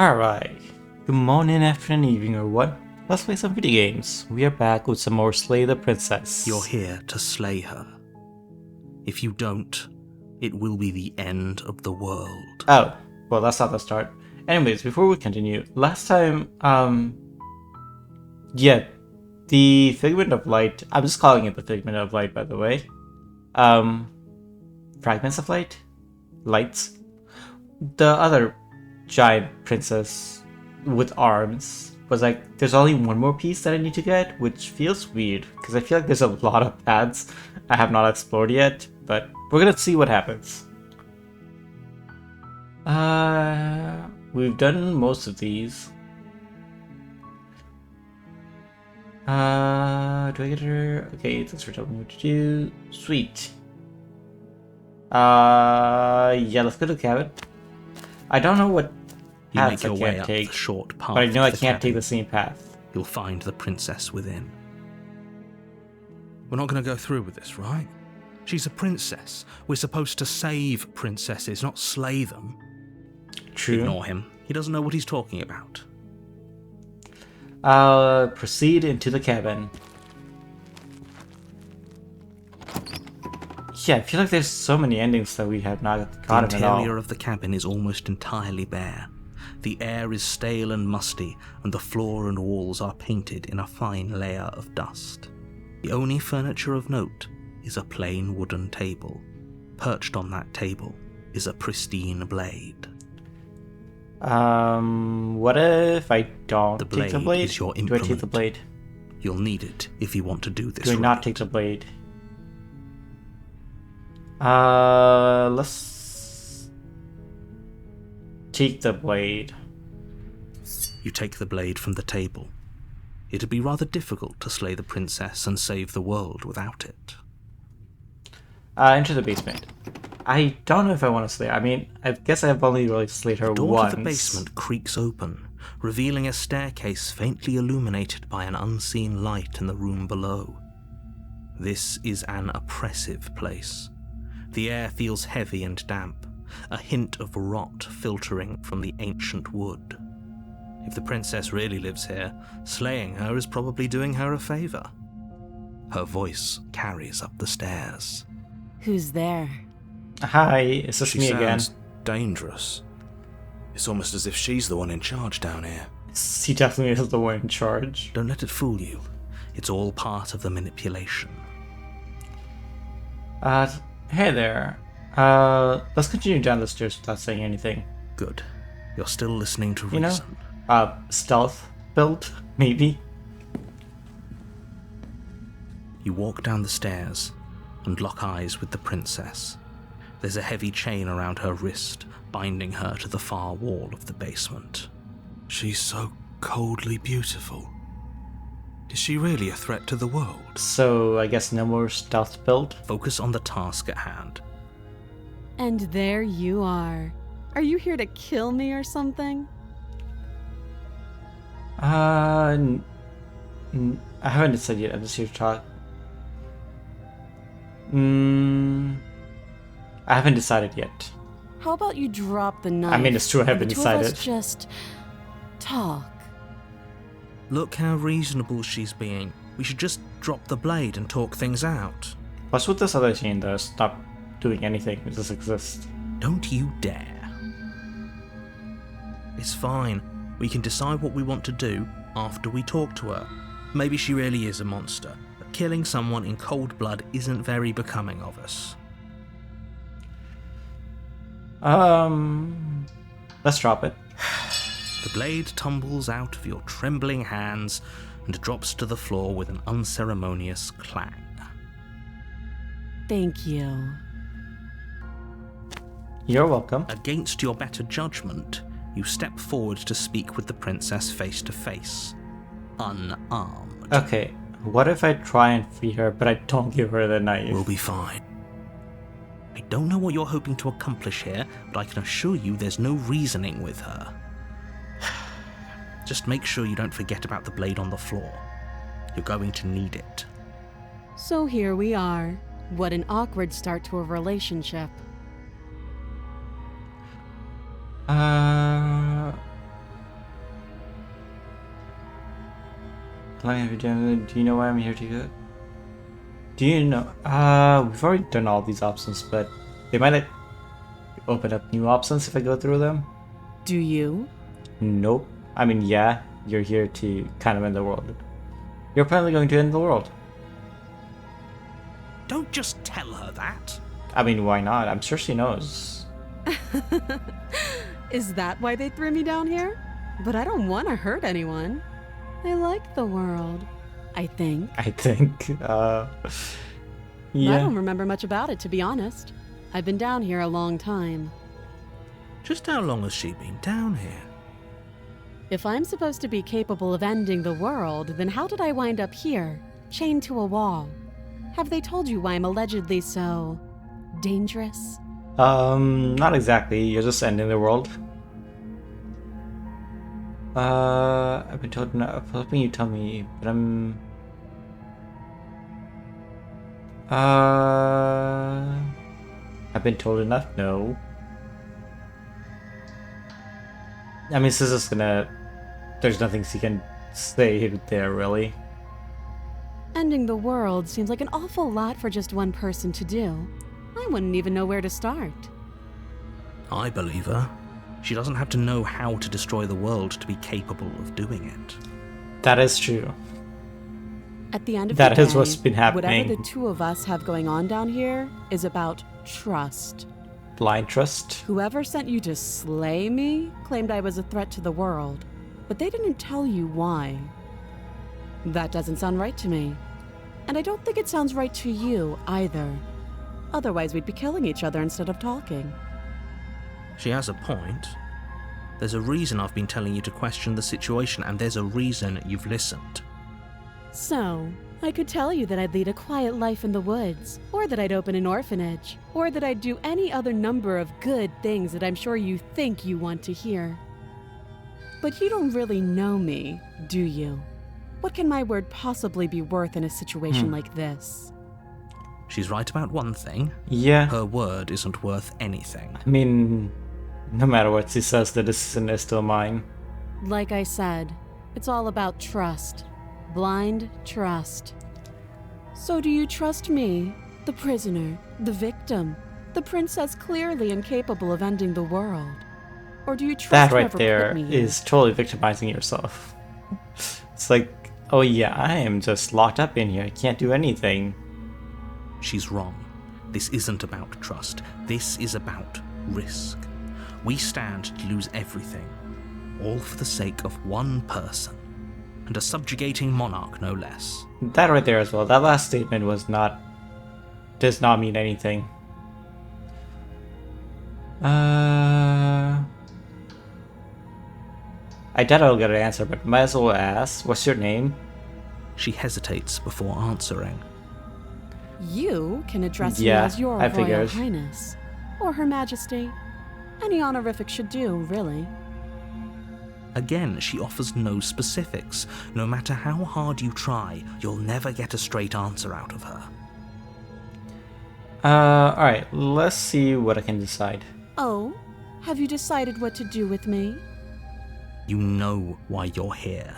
Alright, good morning, afternoon, evening, or what? Let's play some video games. We are back with some more Slay the Princess. You're here to slay her. If you don't, it will be the end of the world. Oh, well, that's not the start. Anyways, before we continue, last time, the Figment of Light, I'm just calling it the Figment of Light, by the way. Fragments of Light? Lights? The other giant princess with arms was like, there's only one more piece that I need to get, which feels weird, because I feel like there's a lot of paths I have not explored yet, but we're gonna see what happens. We've done most of these. Do I get her? Okay, thanks for telling me what to do. Sweet. Yeah, let's go to the cabin. I don't know what You paths make your I way can't up take, the short path. but I know I to the can't take cabin. the same path. You'll find the princess within. We're not going to go through with this, right? She's a princess. We're supposed to save princesses, not slay them. True. Ignore him. He doesn't know what he's talking about. Proceed into the cabin. Yeah, I feel like there's so many endings that we have not The gotten at all. interior of the cabin is almost entirely bare. The air is stale and musty, and the floor and walls are painted in a fine layer of dust. The only furniture of note is a plain wooden table. Perched on that table is a pristine blade. What if I don't The take the blade blade? is your Do I take the implement. blade? You'll need it if you want to do this Do I right. not take the blade? Let's take the blade. You take the blade from the table. It'd be rather difficult to slay the princess and save the world without it. Enter the basement. I don't know if I want to slay her. I mean, I guess I've only really slayed her The door once. to the basement creaks open, revealing a staircase faintly illuminated by an unseen light in the room below. This is an oppressive place. The air feels heavy and damp, a hint of rot filtering from the ancient wood. If the princess really lives here, slaying her is probably doing her a favor. Her voice carries up the stairs. Who's there? Hi, it's just me again. Dangerous. It's almost as if she's the one in charge down here. He definitely is the one in charge. Don't let it fool you. It's all part of the manipulation. Hey there. Let's continue down the stairs without saying anything. Good. You're still listening to You know? reason. Stealth build, maybe? You walk down the stairs and lock eyes with the princess. There's a heavy chain around her wrist, binding her to the far wall of the basement. She's so coldly beautiful. Is she really a threat to the world? So, I guess no more stealth build? Focus on the task at hand. And there you are. Are you here to kill me or something? I haven't decided yet. I'm just here to talk. I haven't decided yet. How about you drop the knife? I mean, it's true, I and haven't the two of us decided. just talk. Look how reasonable she's being. We should just drop the blade and talk things out. What's with this other chain though? Stop doing anything. It just exists. Don't you dare. It's fine. We can decide what we want to do after we talk to her. Maybe she really is a monster, but killing someone in cold blood isn't very becoming of us. Let's drop it. The blade tumbles out of your trembling hands and drops to the floor with an unceremonious clang. Thank you. You're welcome. Against your better judgment, you step forward to speak with the princess face to face, unarmed. Okay, what if I try and free her, but I don't give her the knife? We'll be fine. I don't know what you're hoping to accomplish here, but I can assure you there's no reasoning with her. Just make sure you don't forget about the blade on the floor. You're going to need it. So here we are. What an awkward start to a relationship. Do you know why I'm here to go? Do you know? We've already done all these options, but they might like, open up new options if I go through them. Do you? Nope. I mean, yeah, you're here to kind of end the world. You're apparently going to end the world. Don't just tell her that. I mean, why not? I'm sure she knows. Is that why they threw me down here? But I don't want to hurt anyone. I like the world, I think. I think, I yeah. don't remember much about it, to be honest. I've been down here a long time. Just how long has she been down here? If I'm supposed to be capable of ending the world, then how did I wind up here, chained to a wall? Have they told you why I'm allegedly so dangerous? Not exactly. You're just ending the world. I've been told enough. I'm hoping you tell me, but I'm... I've been told enough? No. I mean, this is gonna... There's nothing she can say there, really. Ending the world seems like an awful lot for just one person to do. I wouldn't even know where to start. I believe her. She doesn't have to know how to destroy the world to be capable of doing it. That is true. At the end of That the is day, what's been happening. whatever the two of us have going on down here is about trust. Blind trust. Whoever sent you to slay me claimed I was a threat to the world, but they didn't tell you why. That doesn't sound right to me. And I don't think it sounds right to you either. Otherwise, we'd be killing each other instead of talking. She has a point. There's a reason I've been telling you to question the situation, and there's a reason you've listened. So, I could tell you that I'd lead a quiet life in the woods, or that I'd open an orphanage, or that I'd do any other number of good things that I'm sure you think you want to hear. But you don't really know me, do you? What can my word possibly be worth in a situation like this? She's right about one thing. Yeah. Her word isn't worth anything. I mean, no matter what she says, the decision is still mine. Like I said, it's all about trust. Blind trust. So do you trust me, the prisoner, the victim, the princess clearly incapable of ending the world? Or do you trust That right whoever there put me here? is totally victimizing yourself. It's like, oh yeah, I am just locked up in here. I can't do anything. She's wrong. This isn't about trust. This is about risk. We stand to lose everything, all for the sake of one person, and a subjugating monarch, no less. That right there as well. That last statement does not mean anything. I doubt I'll get an answer, but might as well ask. What's your name? She hesitates before answering. You can address me Yeah, as your I Royal figured. Highness, or Her Majesty. Any honorific should do, really. Again, she offers no specifics. No matter how hard you try, you'll never get a straight answer out of her. Alright, let's see what I can decide. Oh, have you decided what to do with me? You know why you're here.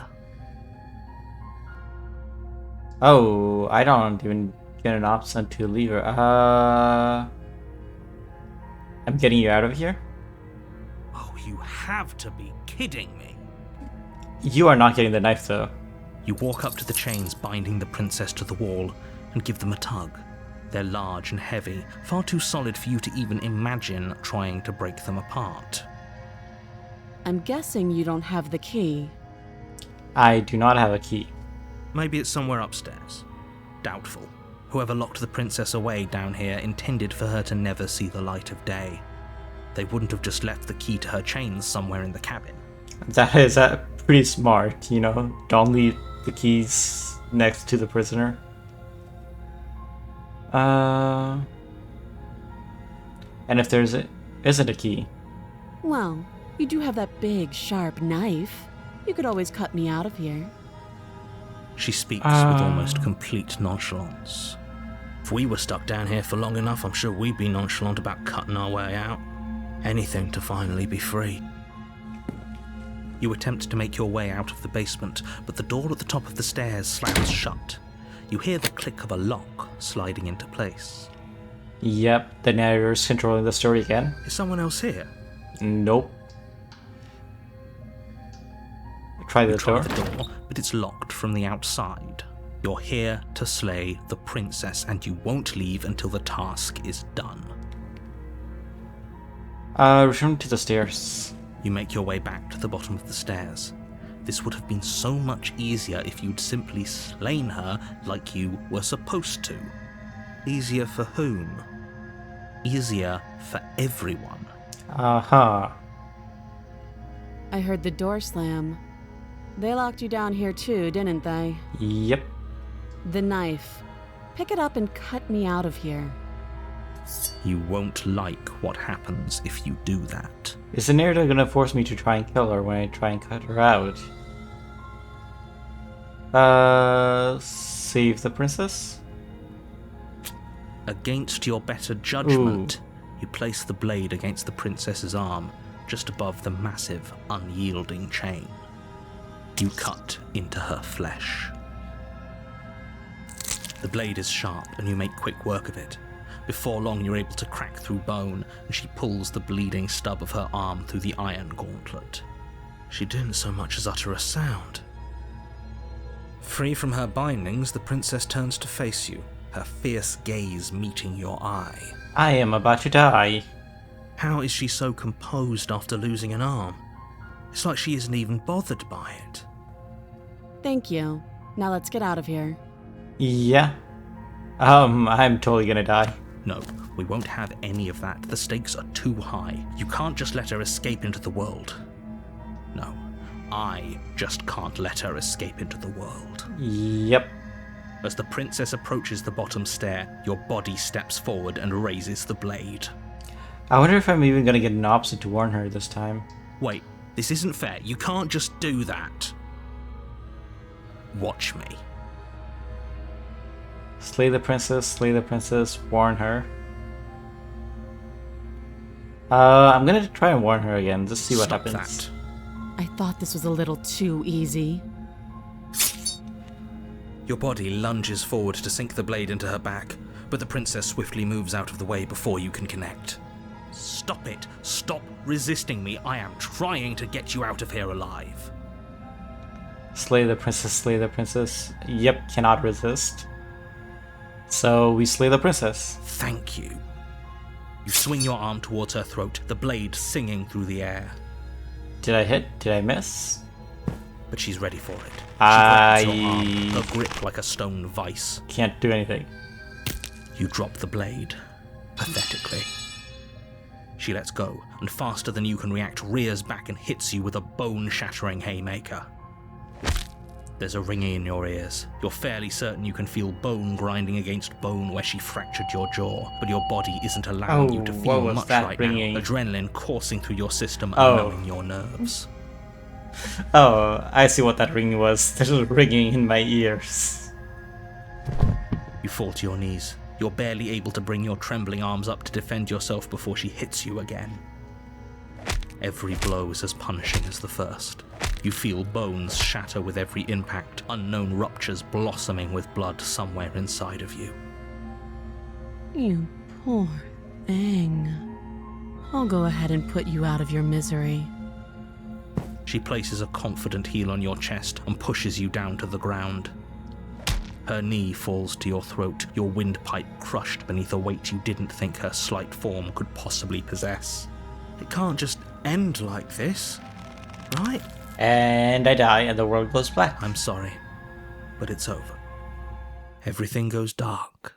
Oh, I don't even get an option to leave her. I'm getting you out of here? Oh, you have to be kidding me. You are not getting the knife, though. You walk up to the chains binding the princess to the wall and give them a tug. They're large and heavy, far too solid for you to even imagine trying to break them apart. I'm guessing you don't have the key. I do not have a key. Maybe it's somewhere upstairs. Doubtful. Whoever locked the princess away down here intended for her to never see the light of day. They wouldn't have just left the key to her chains somewhere in the cabin. That is pretty smart, you know? Don't leave the keys next to the prisoner. And if isn't a key? Well, you do have that big, sharp knife. You could always cut me out of here. She speaks with almost complete nonchalance. If we were stuck down here for long enough, I'm sure we'd be nonchalant about cutting our way out. Anything to finally be free. You attempt to make your way out of the basement, but the door at the top of the stairs slams shut. You hear the click of a lock sliding into place. Yep, the narrator's controlling the story again. Is someone else here? Nope. Try the Try door. the door, but it's locked from the outside. You're here to slay the princess, and you won't leave until the task is done. Return to the stairs. You make your way back to the bottom of the stairs. This would have been so much easier if you'd simply slain her like you were supposed to. Easier for whom? Easier for everyone. Uh-huh. I heard the door slam. They locked you down here too, didn't they? Yep. The knife. Pick it up and cut me out of here. You won't like what happens if you do that. Is the narrator gonna force me to try and kill her when I try and cut her out? Save the princess? Against your better judgment, you place the blade against the princess's arm, just above the massive, unyielding chain. You cut into her flesh. The blade is sharp, and you make quick work of it. Before long, you're able to crack through bone, and she pulls the bleeding stub of her arm through the iron gauntlet. She didn't so much as utter a sound. Free from her bindings, the princess turns to face you, her fierce gaze meeting your eye. I am about to die. How is she so composed after losing an arm? It's like she isn't even bothered by it. Thank you. Now let's get out of here. Yeah. I'm totally gonna die. No, we won't have any of that. The stakes are too high. You can't just let her escape into the world. No, I just can't let her escape into the world. Yep. As the princess approaches the bottom stair, your body steps forward and raises the blade. I wonder if I'm even gonna get an option to warn her this time. Wait, this isn't fair. You can't just do that. Watch me. Slay the princess, warn her. I'm gonna try and warn her again, just see what Stop happens. that. I thought this was a little too easy. Your body lunges forward to sink the blade into her back, but the princess swiftly moves out of the way before you can connect. Stop it! Stop resisting me! I am trying to get you out of here alive. Slay the princess. Yep, cannot resist. So we slay the princess. Thank you. You swing your arm towards her throat, the blade singing through the air. Did I hit? Did I miss? But she's ready for it. She grabs your arm, I her grip like a stone vice. can't do anything. You drop the blade, pathetically. She lets go, and faster than you can react, rears back and hits you with a bone-shattering haymaker. There's a ringing in your ears. You're fairly certain you can feel bone grinding against bone where she fractured your jaw, but your body isn't allowing you to what feel was much that right ringing? now. Adrenaline coursing through your system and Oh. numbing your nerves. Oh, I see what that ringing was. Little ringing in my ears. You fall to your knees. You're barely able to bring your trembling arms up to defend yourself before she hits you again. Every blow is as punishing as the first. You feel bones shatter with every impact, unknown ruptures blossoming with blood somewhere inside of you. You poor thing. I'll go ahead and put you out of your misery. She places a confident heel on your chest and pushes you down to the ground. Her knee falls to your throat, your windpipe crushed beneath a weight you didn't think her slight form could possibly possess. It can't just end like this, right? And I die, and the world goes black. I'm sorry, but it's over. Everything goes dark,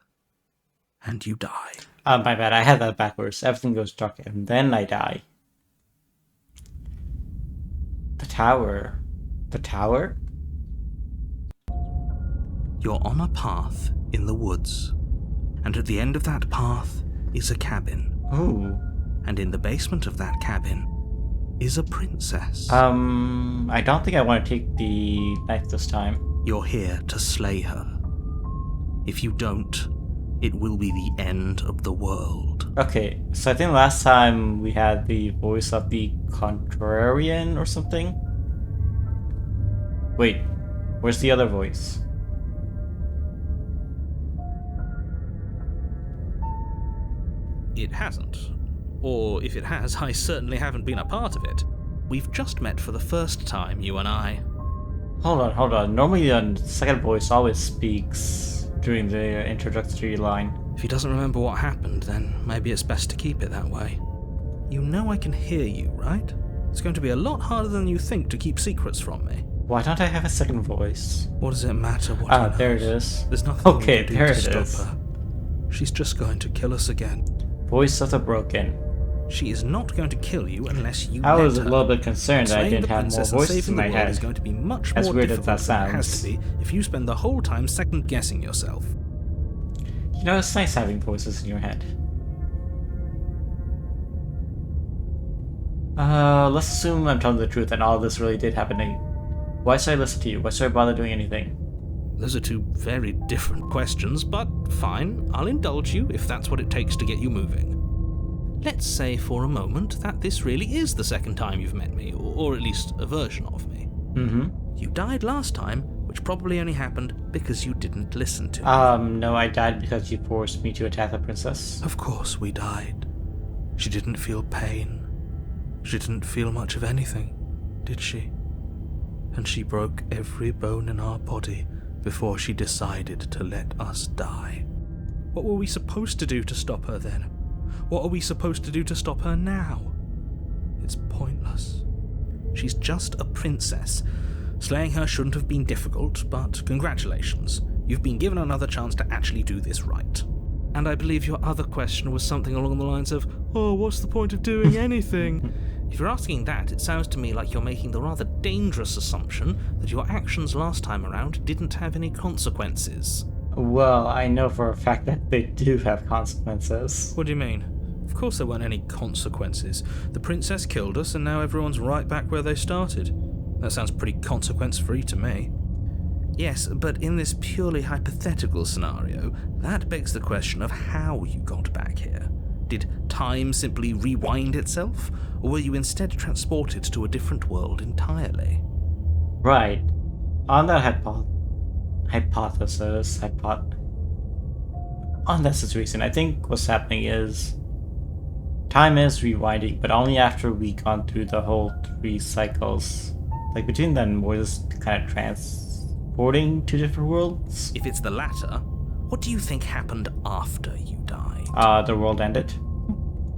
and you die. My bad, I had that backwards. Everything goes dark, and then I die. The tower. The tower? You're on a path in the woods, and at the end of that path is a cabin. Ooh. And in the basement of that cabin is a princess. I don't think I want to take the knife this time. You're here to slay her. If you don't, it will be the end of the world. Okay, so I think last time we had the voice of the contrarian or something. Wait, where's the other voice? It hasn't. Or if it has, I certainly haven't been a part of it. We've just met for the first time, you and I. Hold on. Normally the second voice always speaks during the introductory line. If he doesn't remember what happened, then maybe it's best to keep it that way. You know I can hear you, right? It's going to be a lot harder than you think to keep secrets from me. Why don't I have a second voice? What does it matter what he knows? There it is. There's nothing Okay, we can there do it to is. stop her. She's just going to kill us again. Voice of the Broken. She is not going to kill you unless you I let was a her. little bit concerned that I Slaying didn't the have more princess and voices in saving my the world head. is going to be much As more weird as difficult that than it has to sounds. be if you spend the whole time second guessing yourself. You know, it's nice having voices in your head. Let's assume I'm telling the truth and all this really did happen to you. Why should I listen to you? Why should I bother doing anything? Those are two very different questions, but fine, I'll indulge you if that's what it takes to get you moving. Let's say for a moment that this really is the second time you've met me, or at least a version of me. Mm-hmm. You died last time, which probably only happened because you didn't listen to me. No, I died because you forced me to attack the princess. Of course we died. She didn't feel pain. She didn't feel much of anything, did she? And she broke every bone in our body before she decided to let us die. What were we supposed to do to stop her then? What are we supposed to do to stop her now? It's pointless. She's just a princess. Slaying her shouldn't have been difficult, but congratulations. You've been given another chance to actually do this right. And I believe your other question was something along the lines of, oh, what's the point of doing anything? If you're asking that, it sounds to me like you're making the rather dangerous assumption that your actions last time around didn't have any consequences. Well, I know for a fact that they do have consequences. What do you mean? Of course there weren't any consequences. The princess killed us and now everyone's right back where they started. That sounds pretty consequence-free to me. Yes, but in this purely hypothetical scenario, that begs the question of how you got back here. Did time simply rewind itself, or were you instead transported to a different world entirely? Right. On that hypothesis, on that situation, I think what's happening is time is rewinding, but only after we've gone through the whole 3 cycles. Like between them, we're just kind of transporting to different worlds. If it's the latter, what do you think happened after you died? The world ended.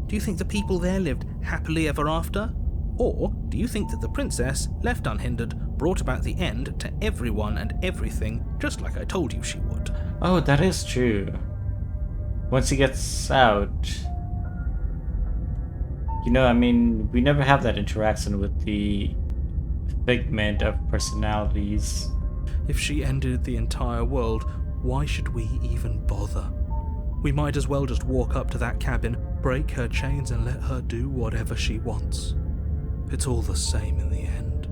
Do you think the people there lived happily ever after? Or do you think that the princess, left unhindered, brought about the end to everyone and everything, just like I told you she would? Oh, that is true. Once he gets out... You know, I mean, we never have that interaction with the figment of personalities. If she ended the entire world, why should we even bother? We might as well just walk up to that cabin, break her chains and let her do whatever she wants. It's all the same in the end.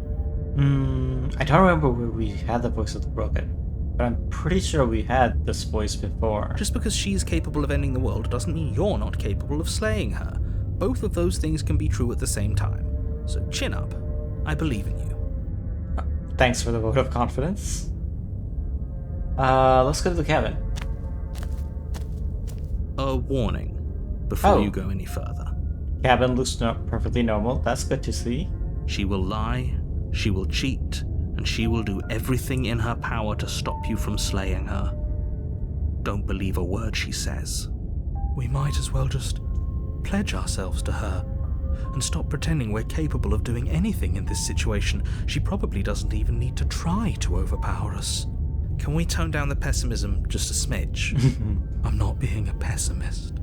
I don't remember where we had the voice of the broken, but I'm pretty sure we had this voice before. Just because she's capable of ending the world doesn't mean you're not capable of slaying her. Both of those things can be true at the same time. So chin up. I believe in you. Thanks for the vote of confidence. Let's go to the cabin. A warning before Oh. you go any further. Cabin looks perfectly normal. That's good to see. She will lie, she will cheat, and she will do everything in her power to stop you from slaying her. Don't believe a word she says. We might as well just pledge ourselves to her and stop pretending we're capable of doing anything in this situation. She probably doesn't even need to try to overpower us. Can we tone down the pessimism just a smidge? I'm not being a pessimist.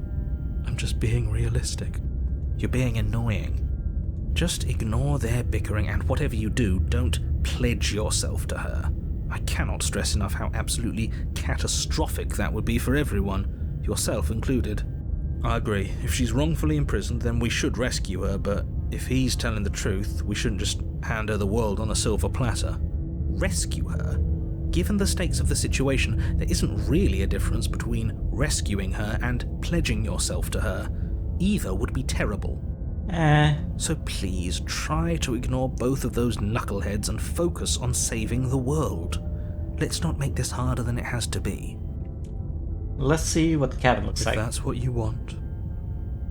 I'm just being realistic. You're being annoying. Just ignore their bickering, and whatever you do, don't pledge yourself to her. I cannot stress enough how absolutely catastrophic that would be for everyone, yourself included. I agree. If she's wrongfully imprisoned, then we should rescue her, but if he's telling the truth, we shouldn't just hand her the world on a silver platter. Rescue her? Given the stakes of the situation, there isn't really a difference between rescuing her and pledging yourself to her. Either would be terrible. So please try to ignore both of those knuckleheads and focus on saving the world. Let's not make this harder than it has to be. Let's see what the cabin looks If like. that's what you want,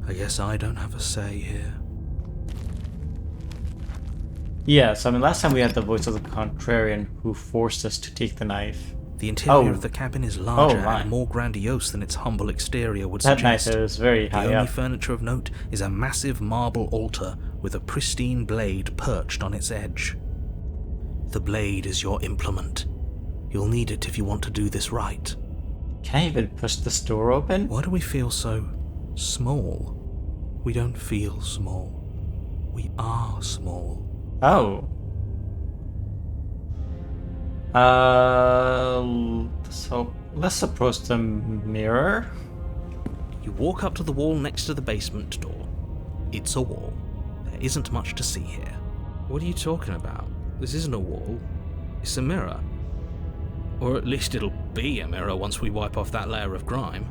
I guess I don't have a say here. Yeah, so I mean, last time we had the voice of the Contrarian who forced us to take the knife. The interior Oh. of the cabin is larger my. and more grandiose than its humble exterior would That suggest. knife is very The high only up. furniture of note is a massive marble altar with a pristine blade perched on its edge. The blade is your implement. You'll need it if you want to do this right. Can I even push this door open? Why do we feel so small? We don't feel small. We are small. Oh. So let's approach the mirror. You walk up to the wall next to the basement door. It's a wall. There isn't much to see here. What are you talking about? This isn't a wall. It's a mirror. Or at least it'll be a mirror once we wipe off that layer of grime.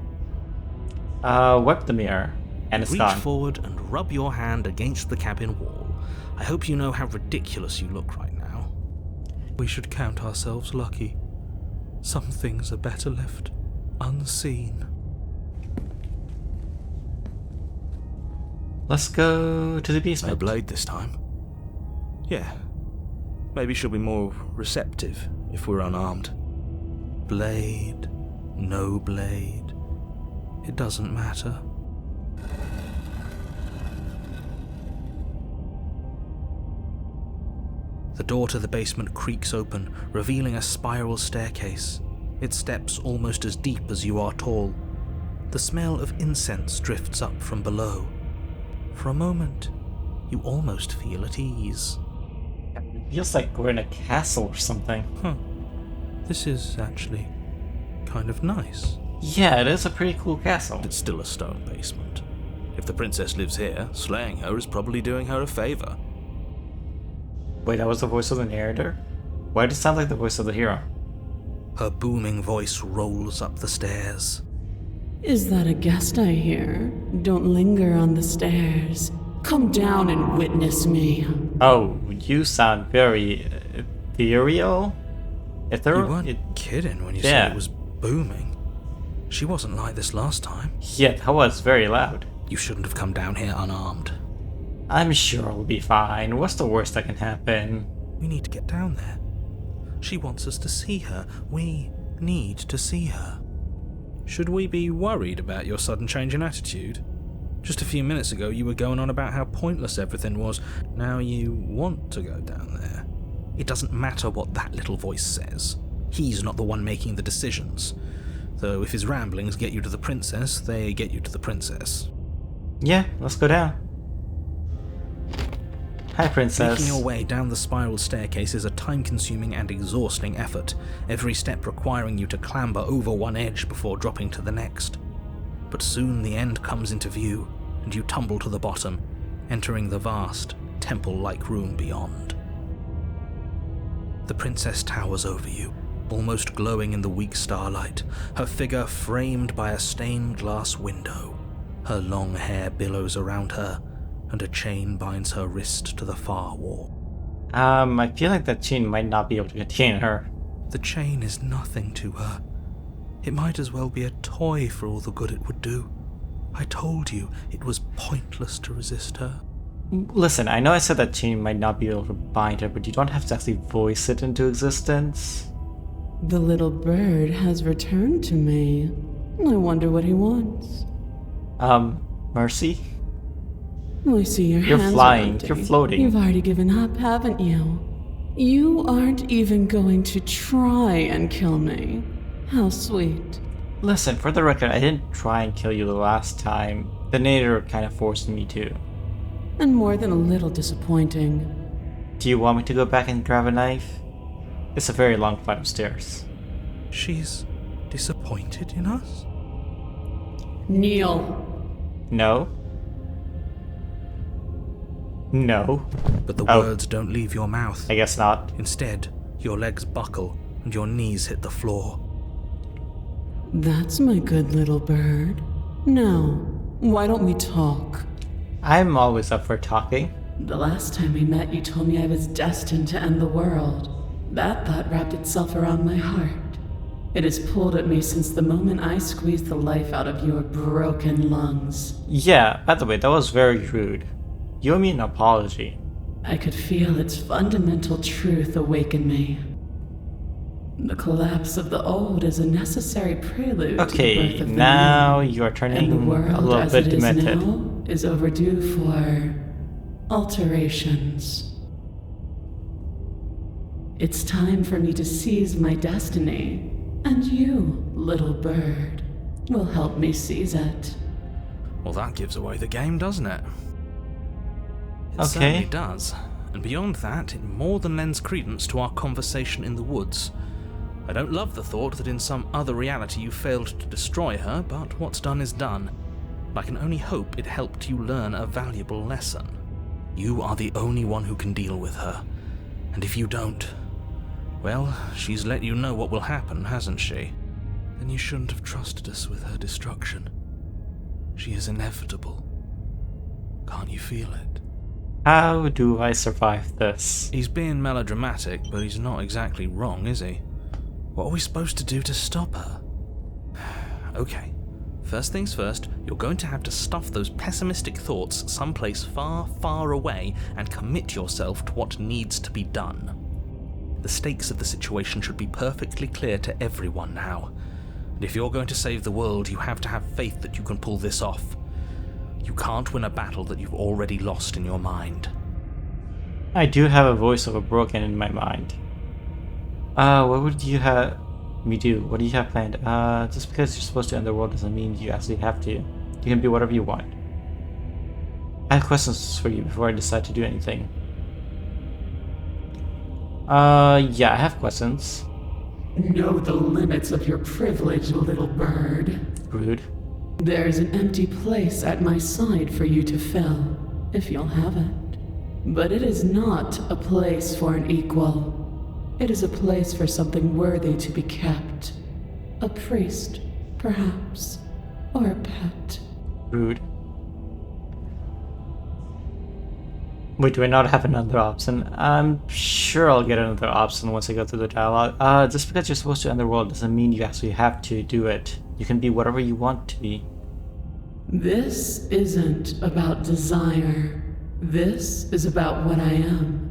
Wipe the mirror, and it's Reach gone. forward and rub your hand against the cabin wall. I hope you know how ridiculous you look right now. We should count ourselves lucky. Some things are better left unseen. Let's go to the No basement. blade this time. Yeah. Maybe she'll be more receptive if we're unarmed. Blade, no blade. It doesn't matter. The door to the basement creaks open, revealing a spiral staircase, its steps almost as deep as you are tall. The smell of incense drifts up from below. For a moment, you almost feel at ease. It feels like we're in a castle or something. This is actually kind of nice. Yeah, it is a pretty cool castle. It's still a stone basement. If the princess lives here, slaying her is probably doing her a favor. Wait, that was the voice of the narrator? Why did it sound like the voice of the hero? Her booming voice rolls up the stairs. Is that a guest I hear? Don't linger on the stairs. Come down and witness me. Oh, you sound very ethereal? You Ethereal? weren't kidding when you Yeah. said it was booming. She wasn't like this last time. Yeah, that was very loud. You shouldn't have come down here unarmed. I'm sure we'll be fine. What's the worst that can happen? We need to get down there. She wants us to see her. We need to see her. Should we be worried about your sudden change in attitude? Just a few minutes ago you were going on about how pointless everything was. Now you want to go down there. It doesn't matter what that little voice says. He's not the one making the decisions. Though if his ramblings get you to the princess, they get you to the princess. Yeah, let's go down. Hi, princess. Making your way down the spiral staircase is a time-consuming and exhausting effort, every step requiring you to clamber over one edge before dropping to the next. But soon the end comes into view, and you tumble to the bottom, entering the vast, temple-like room beyond. The princess towers over you, almost glowing in the weak starlight, her figure framed by a stained glass window. Her long hair billows around her, and a chain binds her wrist to the far wall. I feel like that chain might not be able to contain her. The chain is nothing to her. It might as well be a toy for all the good it would do. I told you it was pointless to resist her. Listen, I know I said that chain might not be able to bind her, but you don't have to actually voice it into existence. The little bird has returned to me. I wonder what he wants. Mercy? I see your You're hands are flying. empty. You're floating. You've already given up, haven't you? You aren't even going to try and kill me. How sweet. Listen, for the record, I didn't try and kill you the last time. The narrator kind of forced me to. And more than a little disappointing. Do you want me to go back and grab a knife? It's a very long flight of stairs. She's disappointed in us? Kneel. No? No. But the Oh. words don't leave your mouth. I guess not. Instead, your legs buckle and your knees hit the floor. That's my good little bird. Now, why don't we talk? I'm always up for talking. The last time we met, you told me I was destined to end the world. That thought wrapped itself around my heart. It has pulled at me since the moment I squeezed the life out of your broken lungs. Yeah, by the way, that was very rude. You owe me an apology. I could feel its fundamental truth awaken me. The collapse of the old is a necessary prelude to the Okay, birth of the now new. you are turning And the world a little as bit it is demented. now is overdue for alterations. It's time for me to seize my destiny, and you, little bird, will help me seize it. Well, that gives away the game, doesn't it? It Okay. certainly does. And beyond that, it more than lends credence to our conversation in the woods. I don't love the thought that in some other reality you failed to destroy her, but what's done is done. I can only hope it helped you learn a valuable lesson. You are the only one who can deal with her. And if you don't, well, she's let you know what will happen, hasn't she? Then you shouldn't have trusted us with her destruction. She is inevitable. Can't you feel it? How do I survive this? He's being melodramatic, but he's not exactly wrong, is he? What are we supposed to do to stop her? Okay, first things first, you're going to have to stuff those pessimistic thoughts someplace far, far away and commit yourself to what needs to be done. The stakes of the situation should be perfectly clear to everyone now. And if you're going to save the world, you have to have faith that you can pull this off. You can't win a battle that you've already lost in your mind. I do have a voice of a broken in my mind. What would you have me do? What do you have planned? Just because you're supposed to end the world doesn't mean you actually have to. You can be whatever you want. I have questions for you before I decide to do anything. Yeah, I have questions. Know the limits of your privilege, little bird. Rude. There's an empty place at my side for you to fill, if you'll have it. But it is not a place for an equal. It is a place for something worthy to be kept. A priest, perhaps, or a pet. Rude. Wait, do I not have another option? I'm sure I'll get another option once I go through the dialogue. Just because you're supposed to end the world doesn't mean you actually have to do it. You can be whatever you want to be. This isn't about desire. This is about what I am.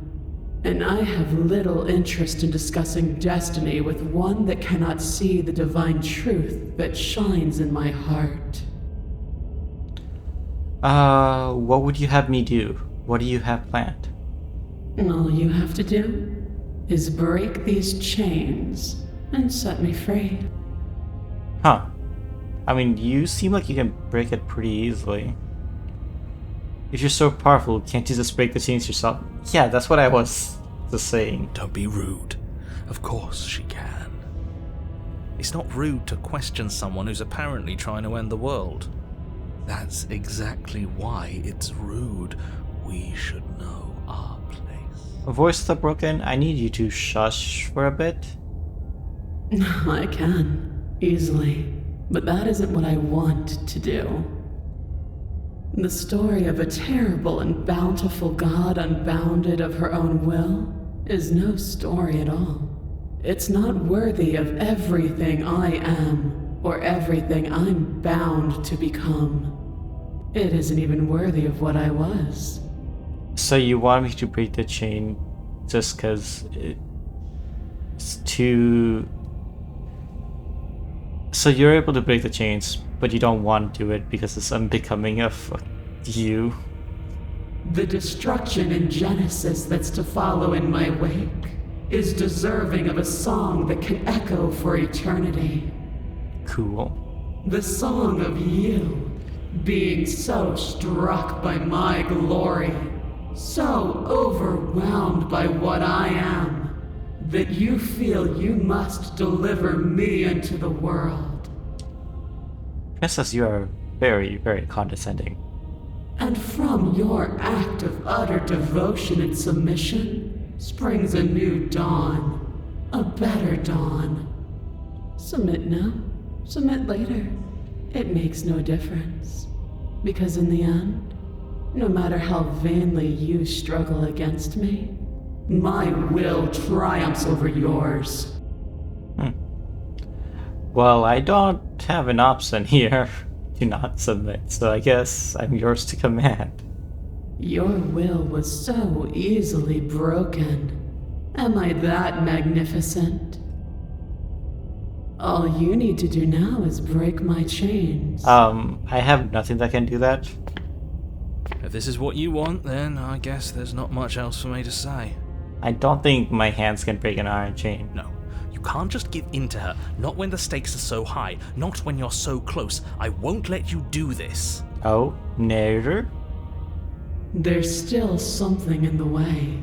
And I have little interest in discussing destiny with one that cannot see the divine truth that shines in my heart. What would you have me do? What do you have planned? All you have to do is break these chains and set me free. Huh. I mean, you seem like you can break it pretty easily. If you're so powerful, can't you just break the chains yourself? Yeah, that's what I was just saying. Don't be rude. Of course she can. It's not rude to question someone who's apparently trying to end the world. That's exactly why it's rude. We should know our place. Voice of the broken, I need you to shush for a bit. I can, easily. But that isn't what I want to do. The story of a terrible and bountiful god unbounded of her own will is no story at all. It's not worthy of everything I am, or everything I'm bound to become. It isn't even worthy of what I was. So you want me to break the chain just because it's too... So you're able to break the chains, but you don't want to do it because it's unbecoming of you. The destruction in Genesis that's to follow in my wake is deserving of a song that can echo for eternity. Cool. The song of you, being so struck by my glory, so overwhelmed by what I am, that you feel you must deliver me into the world. Princess, you are very, very condescending. And from your act of utter devotion and submission springs a new dawn, a better dawn. Submit now, submit later. It makes no difference. Because in the end, No matter how vainly you struggle against me, my will triumphs over yours. Well, I don't have an option here. Do not submit, so I guess I'm yours to command. Your will was so easily broken. Am I that magnificent? All you need to do now is break my chains. I have nothing that can do that. If this is what you want, then I guess there's not much else for me to say. I don't think my hands can break an iron chain. No, you can't just give in to her. Not when the stakes are so high. Not when you're so close. I won't let you do this. Oh, narrator? There's still something in the way.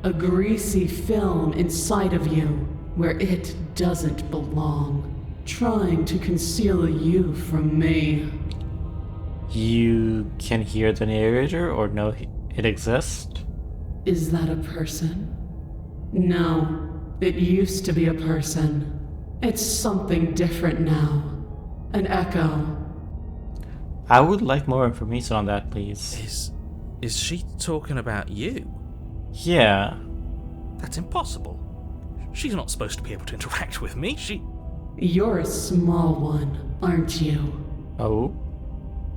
A greasy film inside of you where it doesn't belong, trying to conceal you from me. You can hear the narrator or know it exists? Is that a person? No, it used to be a person. It's something different now. An echo. I would like more information on that, please. Is she talking about you? Yeah. That's impossible. She's not supposed to be able to interact with me. You're a small one, aren't you? Oh?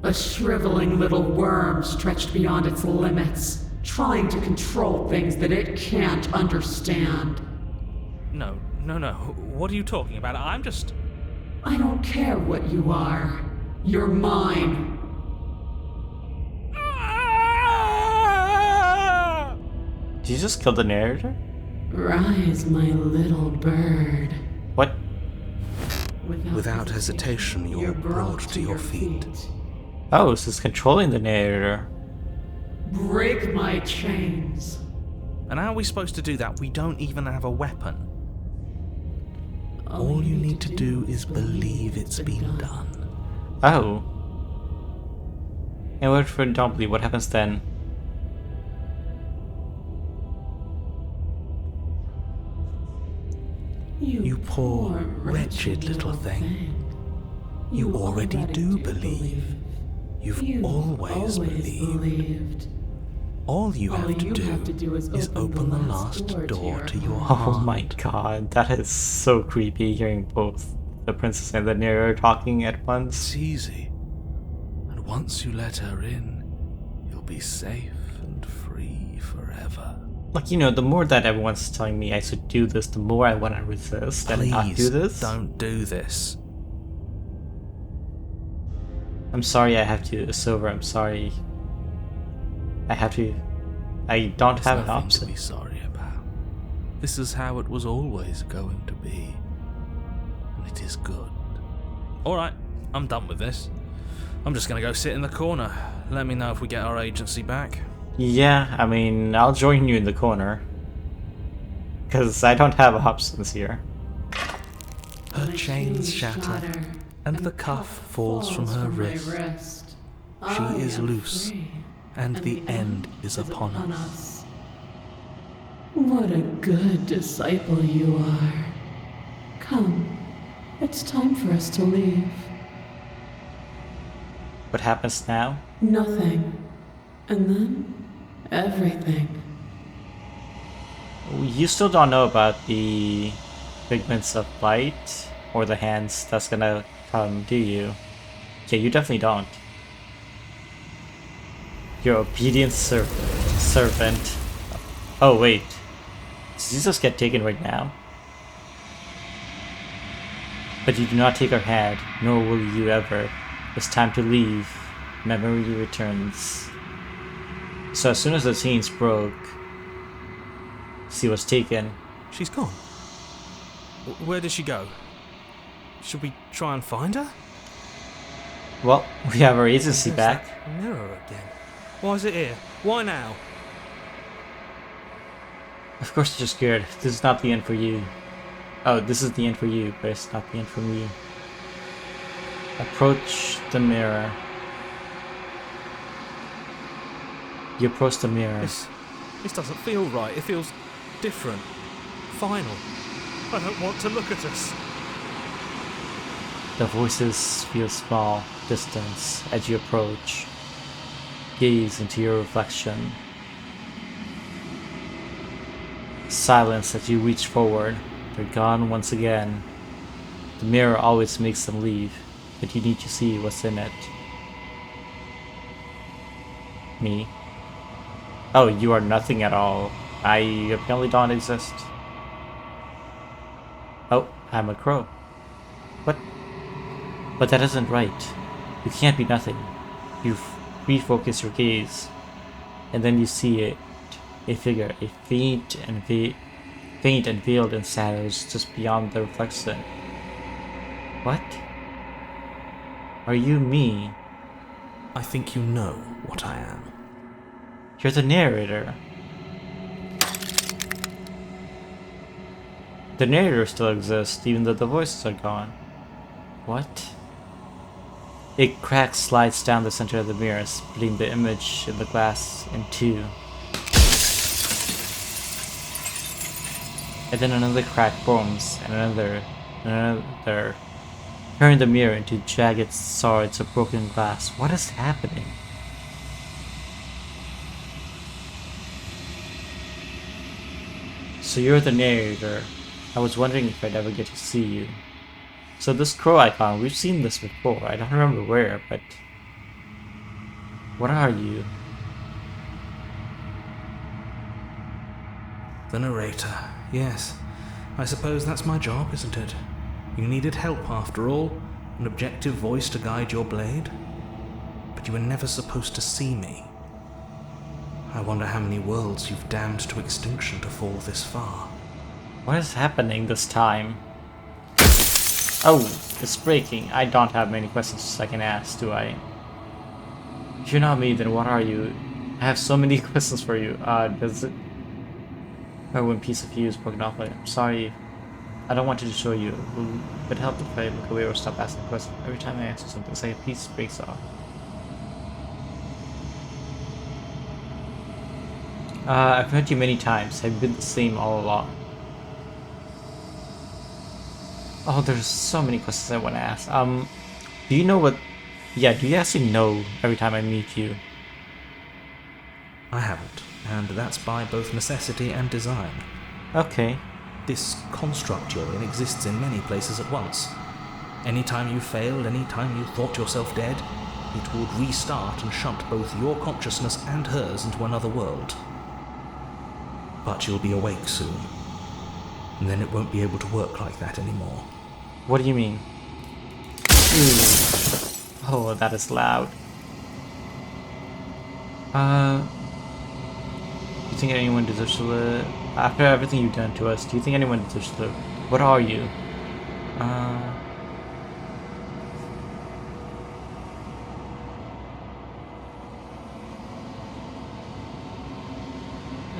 A shriveling little worm stretched beyond its limits, trying to control things that it can't understand. No. What are you talking about? I don't care what you are. You're mine. Did you just kill the narrator? Rise, my little bird. What? Without hesitation, you're brought to your feet. Oh, so it's controlling the narrator. Break my chains. And how are we supposed to do that? We don't even have a weapon. All you need to do is believe it's been done. Oh. And what if we don't believe? What happens then? You poor, wretched little thing. You already do believe. You've always believed. All you have to do is open the last door to your heart. Oh my god, that is so creepy hearing both the princess and the narrator talking at once. It's easy. And once you let her in, you'll be safe and free forever. Like, you know, the more that everyone's telling me I should do this, the more I want to resist and not do this. Don't do this. I'm sorry I have to, Silver, I'm sorry. I don't have an There's nothing option. to be sorry about. This is how it was always going to be. And it is good. Alright, I'm done with this. I'm just gonna go sit in the corner. Let me know if we get our agency back. Yeah, I mean, I'll join you in the corner. Because I don't have options here. Her chains shatter, and the cuff falls from her wrist. She is loose, and the end is upon us. What a good disciple you are. Come, it's time for us to leave. What happens now? Nothing. And then, everything. You still don't know about the figments of light or the hands that's gonna come, do you? Yeah, you definitely don't. Your obedient servant. Oh wait, did Jesus get taken right now? But you do not take her hand, nor will you ever. It's time to leave. Memory returns. So as soon as the chains broke, she was taken. She's gone. Where did she go? Should we try and find her? Well, we have our agency There's back. that mirror again. Why is it here? Why now? Of course you're scared. This is not the end for you. Oh, this is the end for you, but it's not the end for me. Approach the mirror. You approach the mirror. This doesn't feel right. It feels different. Final. I don't want to look at us. The voices feel small, distant as you approach. gaze into your reflection. Silence as you reach forward. They're gone once again. The mirror always makes them leave, but you need to see what's in it. Me? Oh, you are nothing at all. I apparently don't exist. Oh, I'm a crow. What? But that isn't right. You can't be nothing. You refocus your gaze, and then you see it. A figure, a faint and veiled in shadows just beyond the reflection. What? Are you me? I think you know what I am. You're the narrator. The narrator still exists, even though the voices are gone. What? A crack slides down the center of the mirror, splitting the image in the glass in two. And then another crack forms, and another, turning the mirror into jagged shards of broken glass. What is happening? So you're the narrator. I was wondering if I'd ever get to see you. So this crow icon, we've seen this before. I don't remember where, but... what are you? The narrator. Yes. I suppose that's my job, isn't it? You needed help after all. An objective voice to guide your blade. But you were never supposed to see me. I wonder how many worlds you've damned to extinction to fall this far. What is happening this time? Oh, it's breaking. I don't have many questions I can ask, do I? If you're not me, then what are you? I have so many questions for you. Does it... oh, one piece of you is broken off. I'm sorry. I don't want to show you. Would it help if I look away or stop asking questions? Every time I answer something, it's like a piece breaks off. I've heard you many times. I've been the same all along. Oh, there's so many questions I want to ask. Do you know what... yeah, do you actually know every time I meet you? I haven't, and that's by both necessity and design. Okay. This construct you're in exists in many places at once. Anytime you failed, anytime you thought yourself dead, it would restart and shunt both your consciousness and hers into another world. But you'll be awake soon, and then it won't be able to work like that anymore. What do you mean? Ooh. Oh, that is loud. Do you think anyone deserves to live? After everything you've done to us, do you think anyone deserves to live? What are you?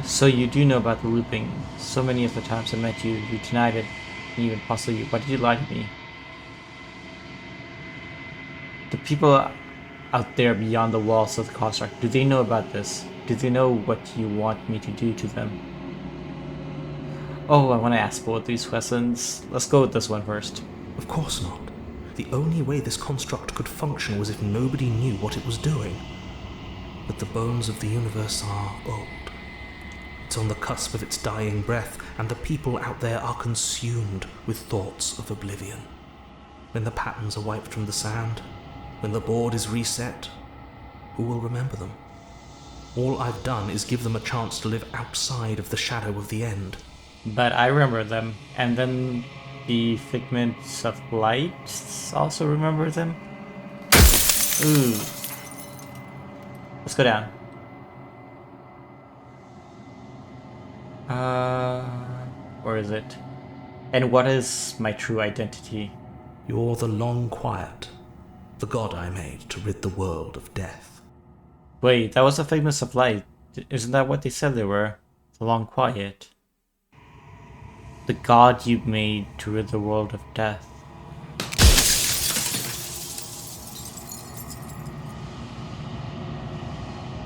So you do know about the looping. So many of the times I met you, you denied it, and even possibly, why did you lie to me? The people out there beyond the walls of the construct, do they know about this? Do they know what you want me to do to them? Oh, I want to ask both these questions. Let's go with this one first. Of course not. The only way this construct could function was if nobody knew what it was doing. But the bones of the universe are old. It's on the cusp of its dying breath, and the people out there are consumed with thoughts of oblivion. When the patterns are wiped from the sand, when the board is reset, who will remember them? All I've done is give them a chance to live outside of the shadow of the end. But I remember them, and then the figments of light also remember them. Ooh. Let's go down. Where is it? And what is my true identity? You're the Long Quiet, the god I made to rid the world of death. Wait, that was a figment of light. Isn't that what they said they were? The Long Quiet. The god you made to rid the world of death.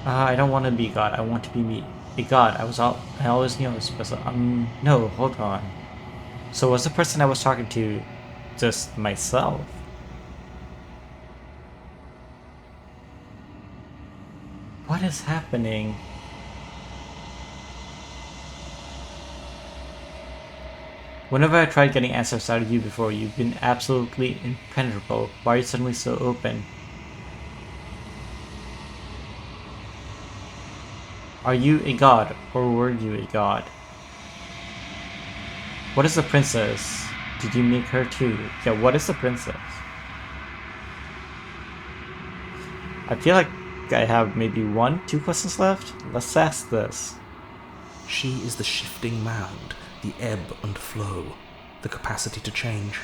I don't want to be God. I want to be me. A god. I always knew I was supposed to. No, hold on. So was the person I was talking to just myself? What is happening? Whenever I tried getting answers out of you before, you've been absolutely impenetrable. Why are you suddenly so open? Are you a god, or were you a god? What is the princess? Did you make her too? Yeah, what is the princess? I feel like I have maybe 2 questions left. Let's ask this. She is the shifting mound, the ebb and flow, the capacity to change.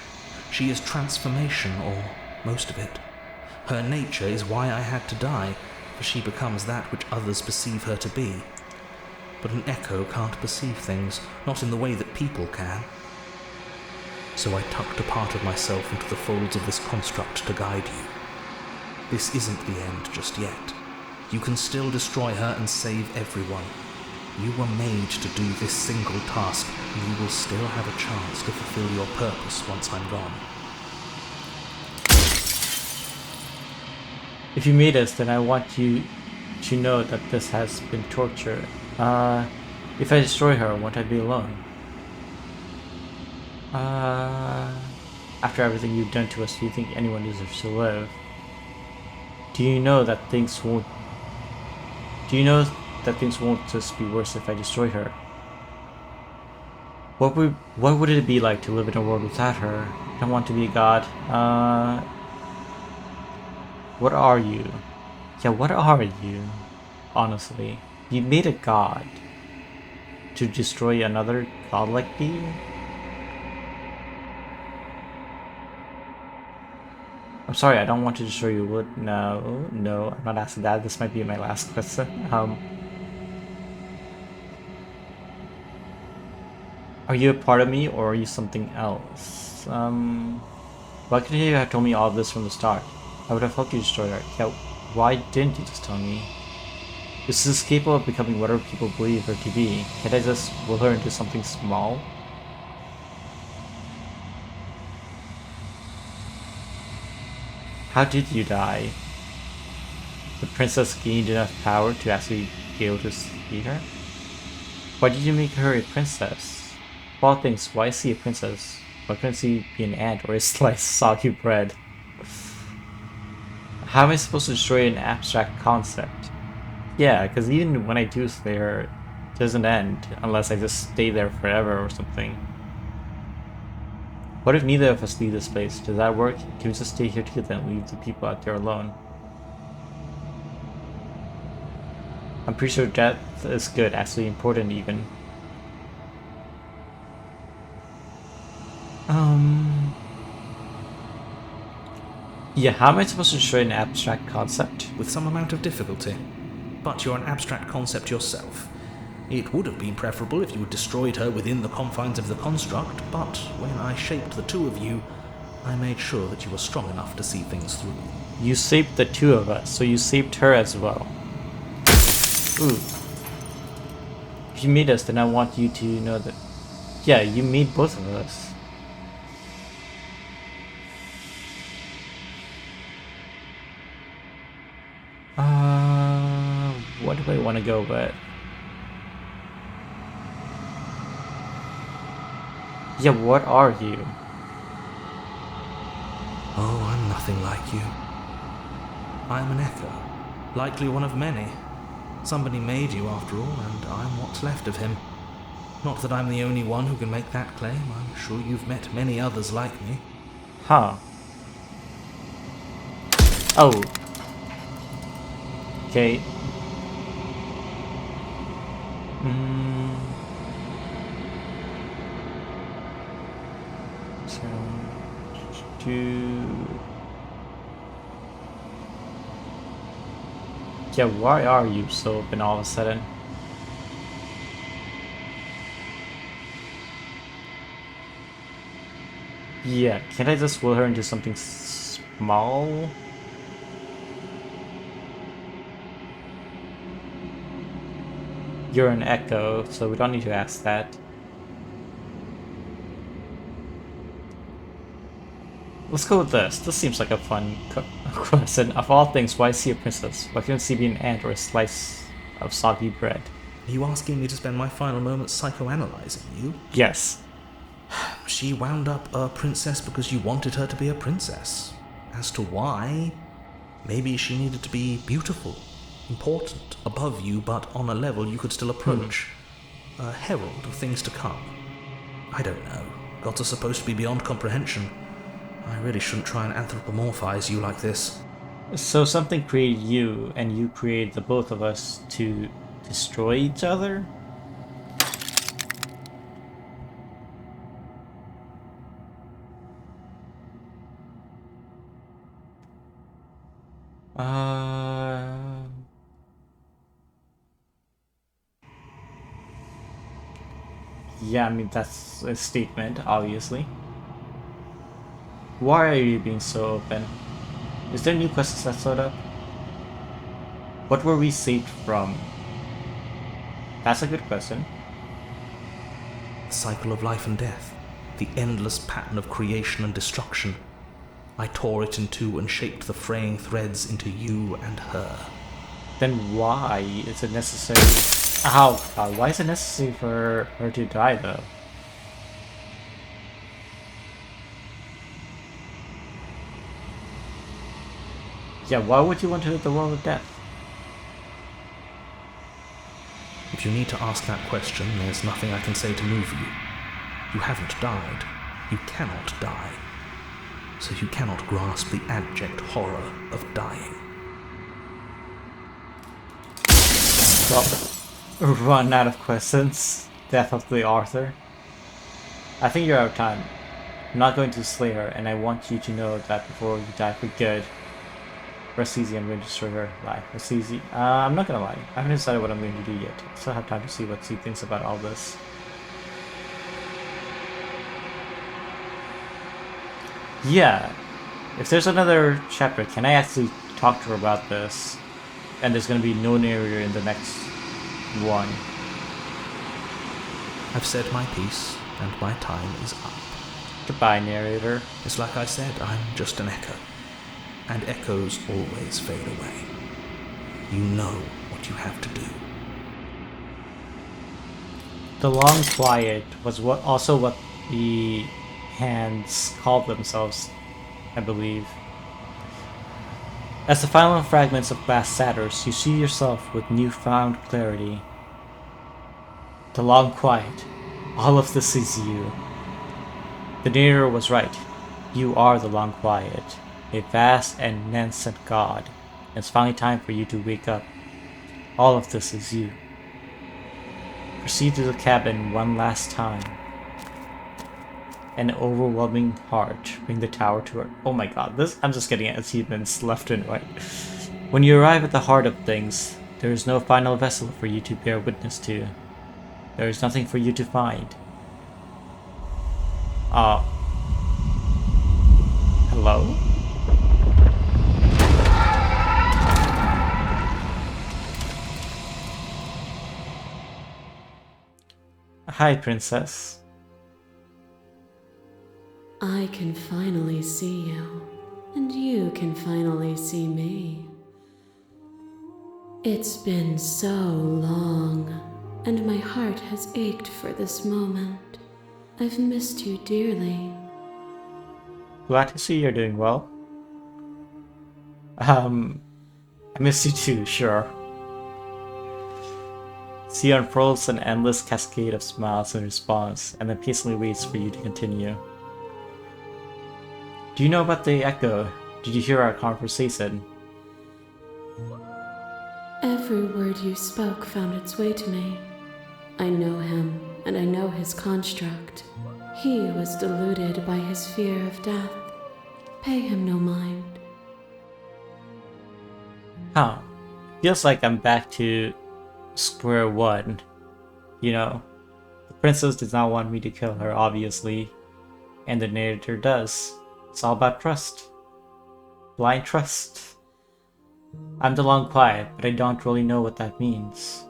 She is transformation, or most of it. Her nature is why I had to die, for she becomes that which others perceive her to be. But an echo can't perceive things, not in the way that people can. So I tucked a part of myself into the folds of this construct to guide you. This isn't the end just yet. You can still destroy her and save everyone. You were made to do this single task, and you will still have a chance to fulfill your purpose once I'm gone. If you made us, then I want you to know that this has been torture. If I destroy her, won't I be alone? After everything you've done to us, do you think anyone deserves to live? Do you know that things won't just be worse if I destroy her? What would it be like to live in a world without her? I don't want to be a god. What are you? Yeah, what are you? Honestly, you made a god to destroy another godlike being? I'm sorry, I don't want to destroy you. What? No, I'm not asking that. This might be my last question. Are you a part of me, or are you something else? Why couldn't you have told me all of this from the start? I would have helped you destroy her. Yeah, why didn't you just tell me? This is capable of becoming whatever people believe her to be. Can't I just will her into something small? How did you die? The princess gained enough power to actually be able to see her? Why did you make her a princess? Of all things, why is she a princess? Why couldn't she be an ant or a slice of soggy bread? How am I supposed to destroy an abstract concept? Yeah, because even when I do slay her, it doesn't end unless I just stay there forever or something. What if neither of us leave this place? Does that work? Can we just stay here together and leave the people out there alone? I'm pretty sure death is good, actually important even. Yeah, how am I supposed to destroy an abstract concept? With some amount of difficulty. But you're an abstract concept yourself. It would have been preferable if you had destroyed her within the confines of the construct, but when I shaped the two of you, I made sure that you were strong enough to see things through. You saved the two of us, so you saved her as well. Ooh. If you made us, then I want you to know that... Yeah, you made both of us. What do I want to go with? Yeah, what are you? Oh, I'm nothing like you. I'm an echo, likely one of many. Somebody made you after all, and I'm what's left of him. Not that I'm the only one who can make that claim. I'm sure you've met many others like me. Huh. Oh. Okay. So... Yeah, why are you so open all of a sudden? Yeah, can't I just will her into something small? You're an echo, so we don't need to ask that. Let's go with this. This seems like a fun question. Of all things, why see a princess? Why couldn't she be an ant or a slice of soggy bread? Are you asking me to spend my final moments psychoanalyzing you? Yes. She wound up a princess because you wanted her to be a princess. As to why, maybe she needed to be beautiful, important, above you, but on a level you could still approach. A herald of things to come. I don't know. Gods are supposed to be beyond comprehension. I really shouldn't try and anthropomorphize you like this. So something created you, and you created the both of us to destroy each other? Yeah, I mean, that's a statement, obviously. Why are you being so open? Is there new questions that showed up? What were we saved from? That's a good question. The cycle of life and death. The endless pattern of creation and destruction. I tore it in two and shaped the fraying threads into you and her. Then why is it necessary? Ow, God, why is it necessary for her to die, though? Yeah, why would you want to hit the world of death? If you need to ask that question, there's nothing I can say to move you. You haven't died. You cannot die. So you cannot grasp the abject horror of dying. Well, run out of questions. Death of the Arthur. I think you're out of time. I'm not going to slay her, and I want you to know that before you die for good. Rest easy, I'm going to destroy her life. Rest easy. I'm not gonna lie. I haven't decided what I'm going to do yet. I still have time to see what she thinks about all this. Yeah. If there's another chapter, can I actually talk to her about this? And there's gonna be no narrator in the next one. I've said my piece, and my time is up. Goodbye, narrator. It's like I said, I'm just an echo. And echoes always fade away. You know what you have to do. The long quiet was also what the hands called themselves, I believe. As the final fragments of glass shatters, you see yourself with newfound clarity. The long quiet. All of this is you. The narrator was right. You are the long quiet. A vast and immense God. It's finally time for you to wake up. All of this is you. Proceed to the cabin one last time. An overwhelming heart. Bring the tower to her. Oh my god, I'm just getting achievements left and right. When you arrive at the heart of things, there is no final vessel for you to bear witness to. There is nothing for you to find. Hello? Hi, princess. I can finally see you, and you can finally see me. It's been so long, and my heart has ached for this moment. I've missed you dearly. Glad to see you're doing well. I miss you too, sure. She unfurls an endless cascade of smiles in response, and then patiently waits for you to continue. Do you know about the echo? Did you hear our conversation? Every word you spoke found its way to me. I know him, and I know his construct. He was deluded by his fear of death. Pay him no mind. Huh. Feels like I'm back to square one. You know, the princess does not want me to kill her, obviously, and the narrator does. It's all about trust. Blind trust. I'm the long quiet, but I don't really know what that means.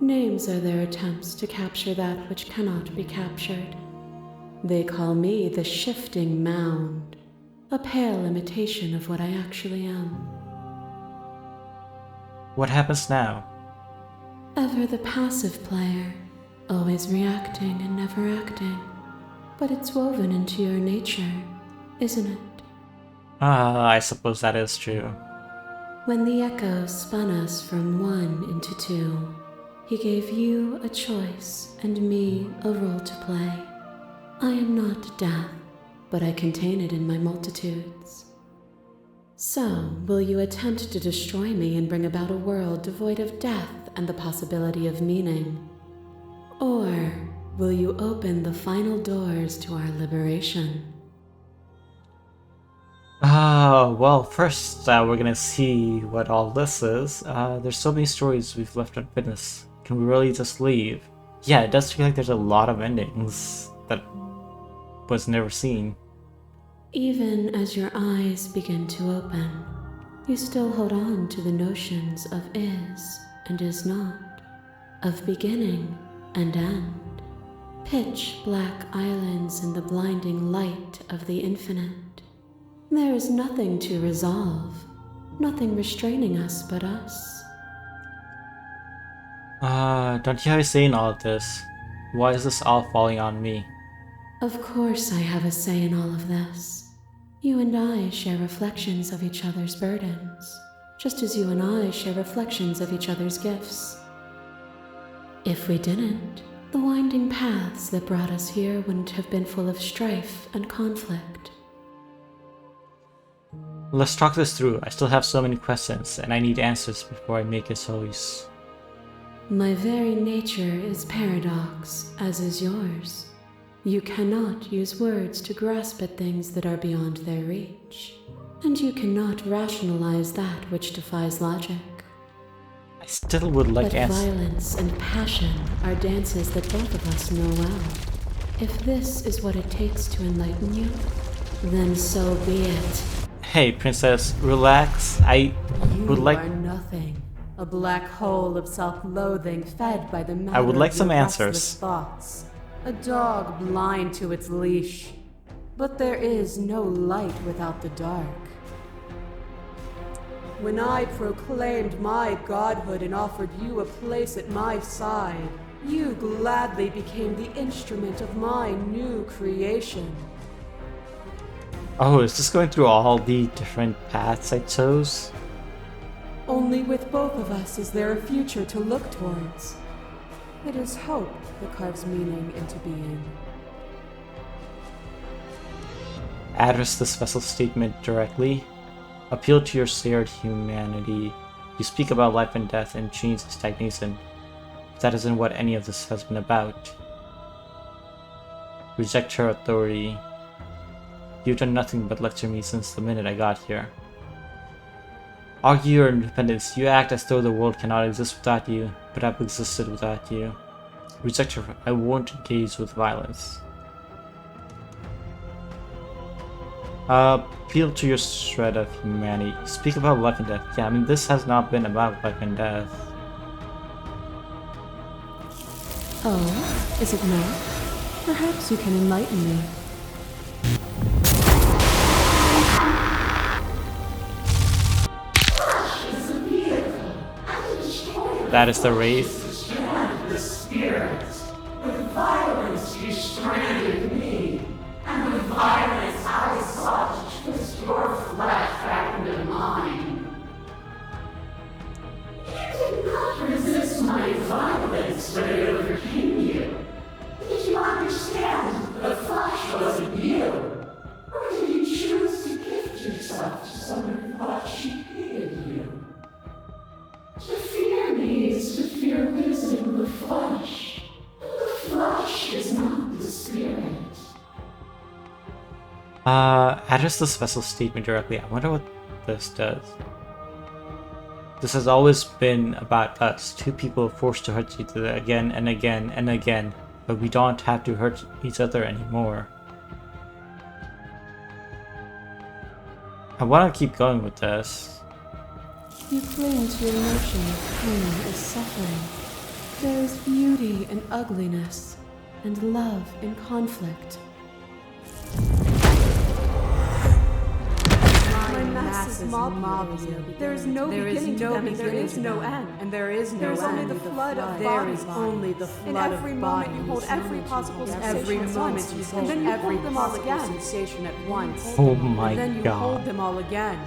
Names are their attempts to capture that which cannot be captured. They call me the Shifting Mound, a pale imitation of what I actually am. What happens now? Ever the passive player, always reacting and never acting. But it's woven into your nature, isn't it? I suppose that is true. When the Echo spun us from one into two, he gave you a choice and me a role to play. I am not death, but I contain it in my multitudes. So, will you attempt to destroy me and bring about a world devoid of death and the possibility of meaning? Or will you open the final doors to our liberation? Well, first we're gonna see what all this is. There's so many stories we've left unfinished. Can we really just leave? Yeah, it does feel like there's a lot of endings that was never seen. Even as your eyes begin to open, you still hold on to the notions of is and is not, of beginning and end, pitch black islands in the blinding light of the infinite. There is nothing to resolve, nothing restraining us but us. Don't you have a say in all of this? Why is this all falling on me? Of course I have a say in all of this. You and I share reflections of each other's burdens, just as you and I share reflections of each other's gifts. If we didn't, the winding paths that brought us here wouldn't have been full of strife and conflict. Let's talk this through. I still have so many questions, and I need answers before I make a choice. My very nature is paradox, as is yours. You cannot use words to grasp at things that are beyond their reach, and you cannot rationalize that which defies logic. I still would like But answers. violence and passion are dances that both of us know well. If this is what it takes to enlighten you, then so be it. Hey, princess, relax. I would like. You are nothing. A black hole of self-loathing fed by the matter I would like of some your answers. restless thoughts. A dog blind to its leash. But there is no light without the dark. When I proclaimed my godhood and offered you a place at my side, you gladly became the instrument of my new creation. Oh, is this going through all the different paths I chose? Only with both of us is there a future to look towards. It is hope that carves meaning into being. Address this vessel statement directly. Appeal to your shared humanity. You speak about life and death and change and stagnation. That isn't what any of this has been about. Reject her authority. You've done nothing but lecture me since the minute I got here. Argue your independence. You act as though the world cannot exist without you, but I've existed without you. Reject her. I won't engage with violence. Appeal to your shred of humanity. Speak about life and death. Yeah, I mean, this has not been about life and death. Oh, is it not? Perhaps you can enlighten me. That is the Wraith. The spirits. With violence you stranded me, and with violence I sought to twist your flesh back into mine. You did not resist my violence, but it overcame you. Did you understand the flesh wasn't you? Or did you choose to gift yourself to someone who thought she hated you? To fear me is to fear losing the flesh. The flesh is not the spirit. Address this vessel statement directly. I wonder what this does. This has always been about us, two people forced to hurt each other again and again and again, but we don't have to hurt each other anymore. I want to keep going with this. You cling to your notion of pain as suffering. There is beauty in ugliness, and love in conflict. masses mob you. There is no beginning to them, and there is no end. And there is no end. There is only the flood of bodies. There is only the flood of bodies. In every moment you hold every possible sensation at once. And then you hold them all again. Sensation at once. Oh my And then you god. hold them all again.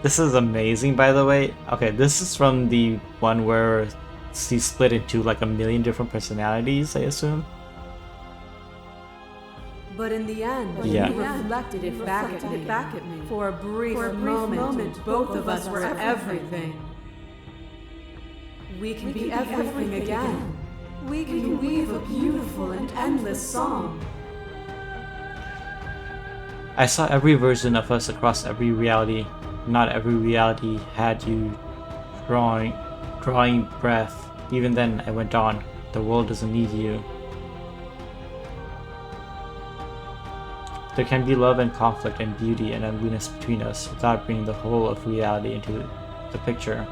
This is amazing, by the way. Okay, this is from the one where she's split into like a million different personalities, I assume. But in the end, Yeah. you reflected it back at me. For a brief moment, both of us were everything. We can be everything again. We can weave a beautiful and endless song. I saw every version of us across every reality. Not every reality had you drawing breath. Even then, I went on. The world doesn't need you. There can be love and conflict and beauty and ugliness between us without bringing the whole of reality into the picture.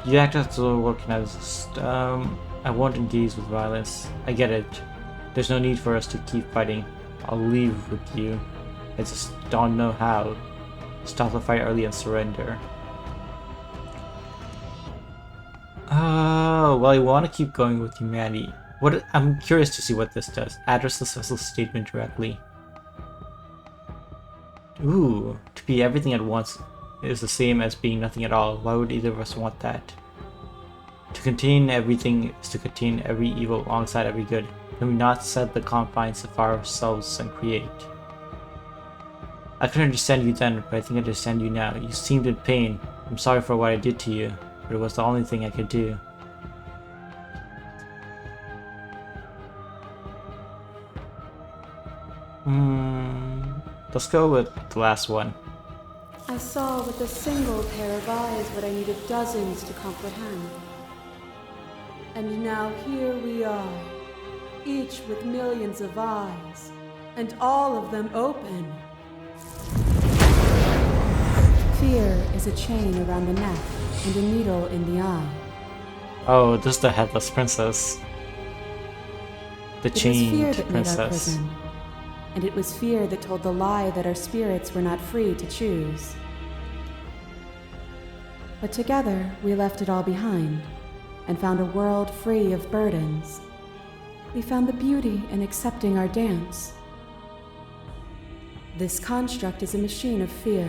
You act as though what can I resist? I won't engage with violence. I get it. There's no need for us to keep fighting. I'll leave with you. I just don't know how. Stop the fight early and surrender. Oh, well, I want to keep going with humanity. I'm curious to see what this does. Address the special statement directly. Ooh, to be everything at once is the same as being nothing at all. Why would either of us want that? To contain everything is to contain every evil alongside every good. Can we not set the confines of ourselves and create? I couldn't understand you then, but I think I understand you now. You seemed in pain. I'm sorry for what I did to you, but it was the only thing I could do. Let's go with the last one. I saw with a single pair of eyes what I needed dozens to comprehend. And now here we are, each with millions of eyes, and all of them open. Fear is a chain around the neck and a needle in the eye. Oh, this is the Headless Princess. The It was fear Chained that made our Princess. prison. And it was fear that told the lie that our spirits were not free to choose. But together, we left it all behind and found a world free of burdens. We found the beauty in accepting our dance. This construct is a machine of fear.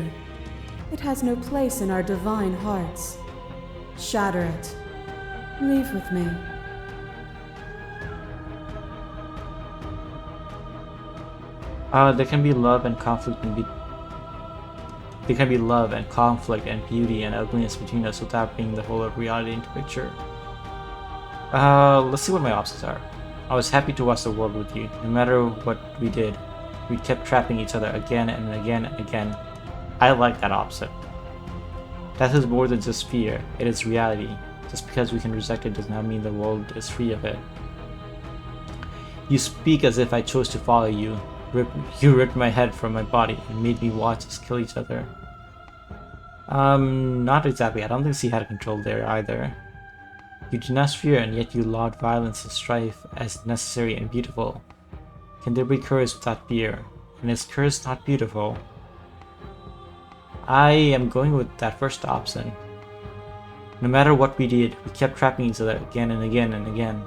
It has no place in our divine hearts. Shatter it. Leave with me. There can be love and conflict and there can be love and conflict and beauty and ugliness between us without bringing the whole of reality into picture. Let's see what my options are. I was happy to watch the world with you. No matter what we did, we kept trapping each other again and again and again. I like that option. That is more than just fear, it is reality. Just because we can reject it does not mean the world is free of it. You speak as if I chose to follow you. You ripped my head from my body and made me watch us kill each other. Not exactly. I don't think she had control there either. You denounced fear and yet you laud violence and strife as necessary and beautiful. Can there be courage without fear? And is courage not beautiful? I am going with that first option. No matter what we did, we kept trapping each other again and again and again.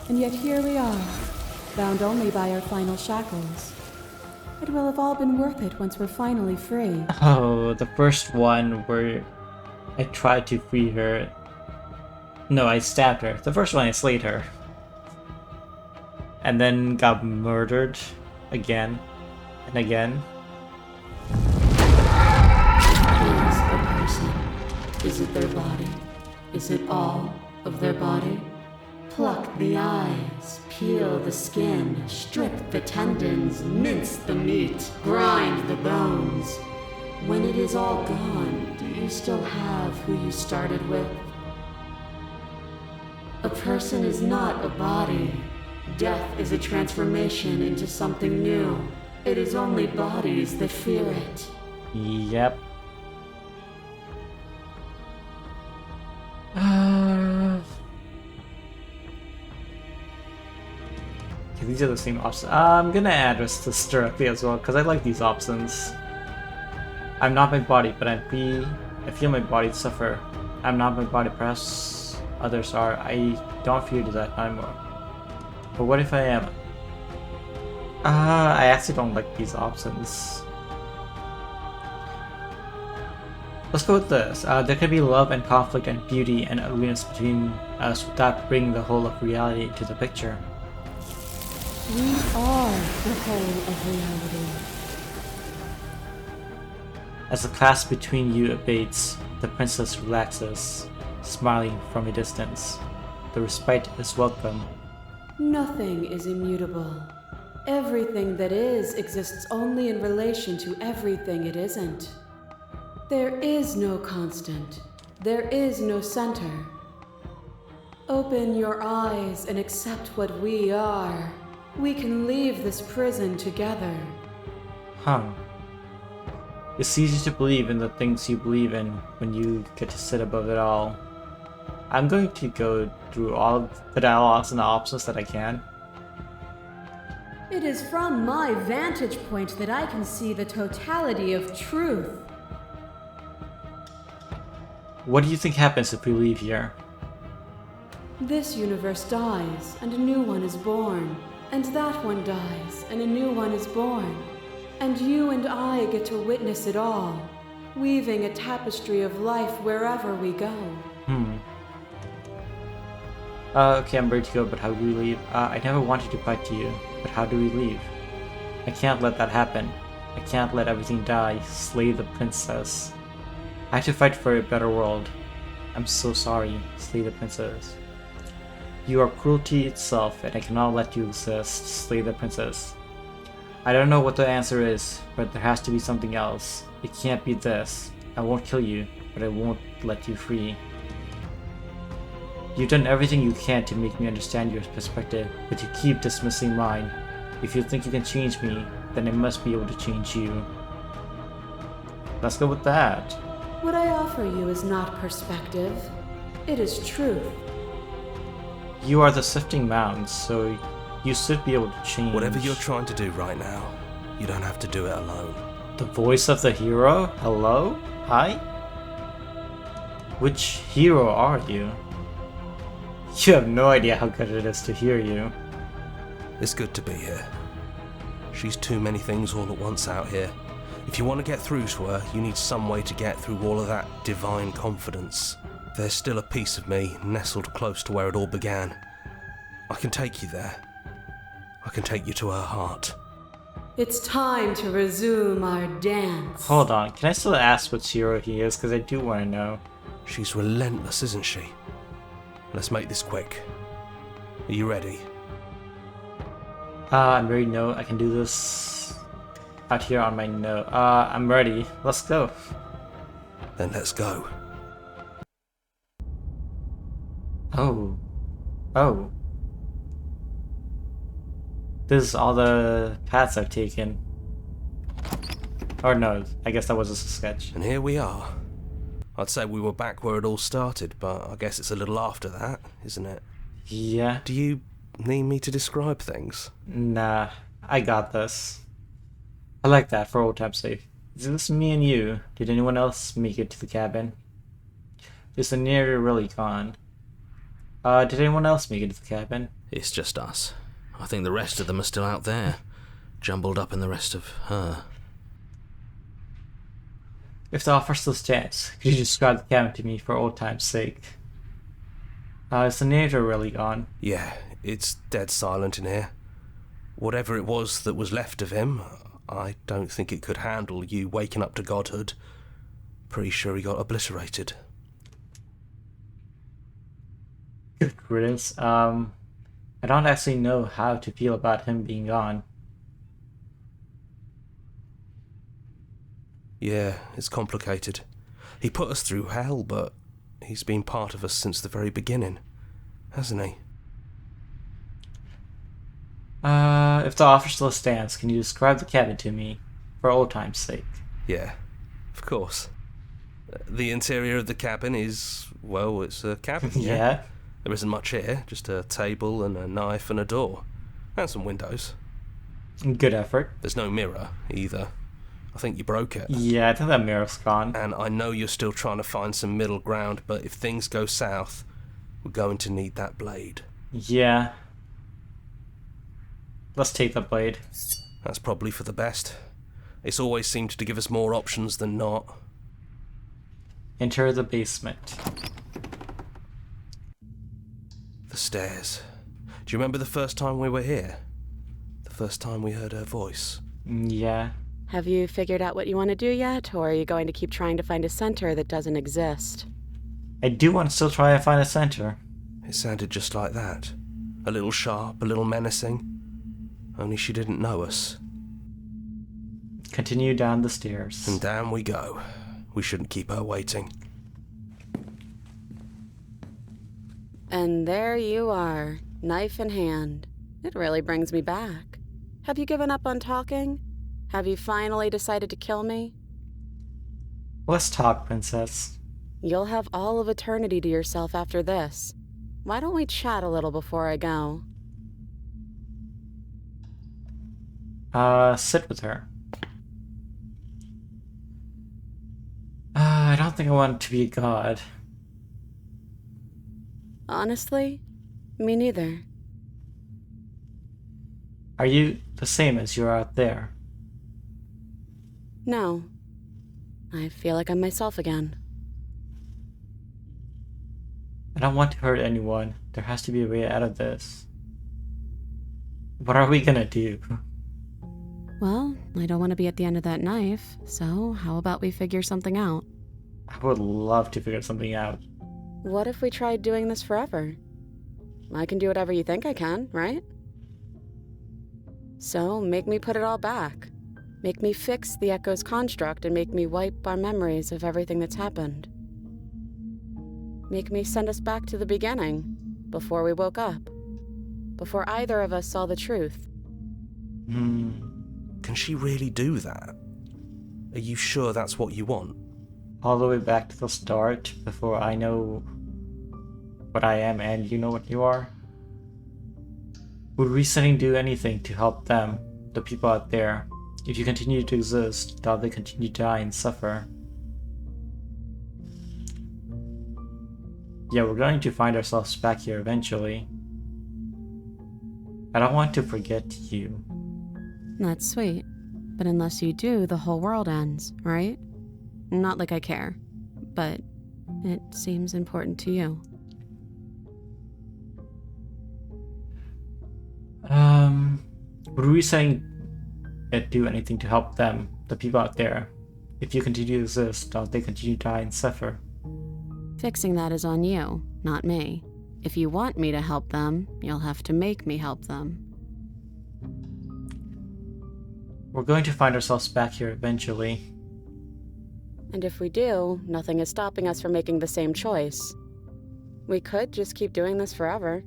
And yet here we are, bound only by our final shackles. It will have all been worth it once we're finally free. Oh, the first one where I tried to free her. No, I stabbed her. The first one I slayed her. And then got murdered again and again. Is a person? Is it their body? Is it all of their body? Pluck the eyes, peel the skin, strip the tendons, mince the meat, grind the bones. When it is all gone, do you still have who you started with? A person is not a body. Death is a transformation into something new. It is only bodies that fear it. Yep. Okay, these are the same options. I'm gonna add restless directly as well, because I like these options. I'm not my body, but I'm free. I feel my body suffer. I'm not my body, perhaps others are. I don't fear that anymore. But what if I am? I actually don't like these options. Let's go with this. There can be love and conflict and beauty and ugliness between us without bringing the whole of reality into the picture. We are the whole of reality. As the clasp between you abates, the princess relaxes, smiling from a distance. The respite is welcome. Nothing is immutable. Everything that is exists only in relation to everything it isn't. There is no constant. There is no center. Open your eyes and accept what we are. We can leave this prison together. It's easy to believe in the things you believe in when you get to sit above it all. I'm going to go through all of the dialogues and the options that I can. It is from my vantage point that I can see the totality of truth. What do you think happens if we leave here? This universe dies, and a new one is born. And that one dies, and a new one is born. And you and I get to witness it all, weaving a tapestry of life wherever we go. Okay, I'm ready to go, but how do we leave? I never wanted to fight you, but how do we leave? I can't let that happen. I can't let everything die, slay the princess. I have to fight for a better world. I'm so sorry, slay the princess. You are cruelty itself, and I cannot let you exist, slay the princess. I don't know what the answer is, but there has to be something else. It can't be this. I won't kill you, but I won't let you free. You've done everything you can to make me understand your perspective, but you keep dismissing mine. If you think you can change me, then I must be able to change you. Let's go with that. What I offer you is not perspective. It is truth. You are the sifting mounds, so you should be able to change. Whatever you're trying to do right now, you don't have to do it alone. The voice of the hero? Hello? Hi? Which hero are you? You have no idea how good it is to hear you. It's good to be here. She's too many things all at once out here. If you want to get through to her, you need some way to get through all of that divine confidence. There's still a piece of me nestled close to where it all began. I can take you there. I can take you to her heart. It's time to resume our dance. Hold on, can I still ask which hero he is? Because I do want to know. She's relentless, isn't she? Let's make this quick. Are you ready? I'm ready. No, I can do this out here on my note. I'm ready. Let's go. Then let's go. Oh. Oh. This is all the paths I've taken. Or no, I guess that was just a sketch. And here we are. I'd say we were back where it all started, but I guess it's a little after that, isn't it? Yeah. Do you need me to describe things? Nah, I got this. I like that for old time's sake. Is this me and you? Did anyone else make it to the cabin? Is the narrator really gone? Did anyone else make it to the cabin? It's just us. I think the rest of them are still out there, jumbled up in the rest of her. If the offer still stands, could you describe the cabin to me for old time's sake? Is the narrator really gone? Yeah, it's dead silent in here. Whatever it was that was left of him, I don't think it could handle you waking up to godhood. Pretty sure he got obliterated. Good riddance. I don't actually know how to feel about him being gone. Yeah, it's complicated. He put us through hell, but he's been part of us since the very beginning, hasn't he? If the offer still stands, can you describe the cabin to me, for old time's sake? Yeah, of course. The interior of the cabin is, well, it's a cabin, Yeah. There isn't much here, just a table and a knife and a door. And some windows. Good effort. There's no mirror, either. I think you broke it. Yeah, I think that mirror's gone. And I know you're still trying to find some middle ground, but if things go south, we're going to need that blade. Yeah. Let's take the blade. That's probably for the best. It's always seemed to give us more options than not. Enter the basement. The stairs. Do you remember the first time we were here? The first time we heard her voice? Yeah. Have you figured out what you want to do yet, or are you going to keep trying to find a center that doesn't exist? I do want to still try and find a center. It sounded just like that. A little sharp, a little menacing. Only she didn't know us. Continue down the stairs. And down we go. We shouldn't keep her waiting. And there you are, knife in hand. It really brings me back. Have you given up on talking? Have you finally decided to kill me? Let's talk, princess. You'll have all of eternity to yourself after this. Why don't we chat a little before I go? Sit with her. I don't think I want to be a god. Honestly, me neither. Are you the same as you are out there? No. I feel like I'm myself again. I don't want to hurt anyone. There has to be a way out of this. What are we gonna do? Well, I don't want to be at the end of that knife, so how about we figure something out? I would love to figure something out. What if we tried doing this forever? I can do whatever you think I can, right? So, make me put it all back. Make me fix the Echo's construct and make me wipe our memories of everything that's happened. Make me send us back to the beginning, before we woke up. Before either of us saw the truth. Can she really do that? Are you sure that's what you want? All the way back to the start, before I know what I am and you know what you are? Would resetting do anything to help them, the people out there? If you continue to exist, they'll they continue to die and suffer. Yeah, we're going to find ourselves back here eventually. I don't want to forget you. That's sweet. But unless you do, the whole world ends, right? Not like I care, but it seems important to you. Would resetting it do anything to help them, the people out there? If you continue to exist, don't they continue to die and suffer? Fixing that is on you, not me. If you want me to help them, you'll have to make me help them. We're going to find ourselves back here eventually. And if we do, nothing is stopping us from making the same choice. We could just keep doing this forever.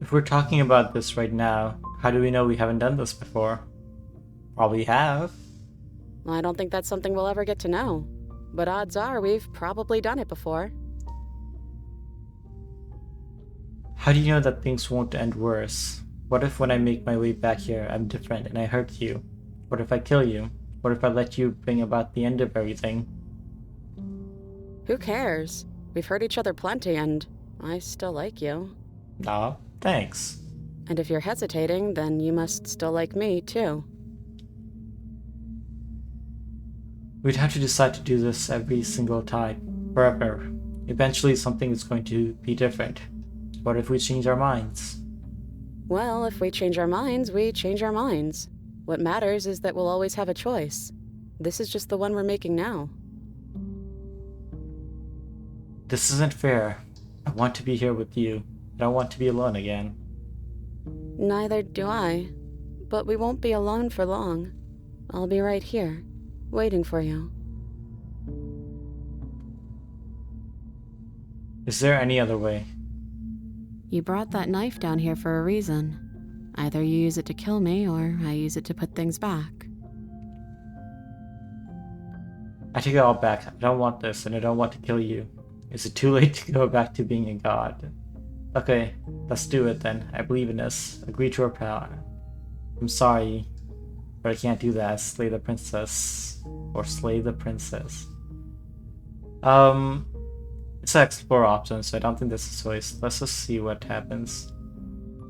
If we're talking about this right now, how do we know we haven't done this before? Probably have. I don't think that's something we'll ever get to know. But odds are we've probably done it before. How do you know that things won't end worse? What if when I make my way back here, I'm different and I hurt you? What if I kill you? What if I let you bring about the end of everything? Who cares? We've hurt each other plenty and I still like you. Aw, thanks. And if you're hesitating, then you must still like me, too. We'd have to decide to do this every single time, forever. Eventually something is going to be different. What if we change our minds? Well, if we change our minds, we change our minds. What matters is that we'll always have a choice. This is just the one we're making now. This isn't fair. I want to be here with you. I don't want to be alone again. Neither do I. But we won't be alone for long. I'll be right here, waiting for you. Is there any other way? You brought that knife down here for a reason. Either you use it to kill me, or I use it to put things back. I take it all back. I don't want this, and I don't want to kill you. Is it too late to go back to being a god? Okay, let's do it then. I believe in this. Agree to our power. I'm sorry, but I can't do that. Slay the princess. Or slay the princess. It's an explore option, so I don't think this is a choice. Let's just see what happens.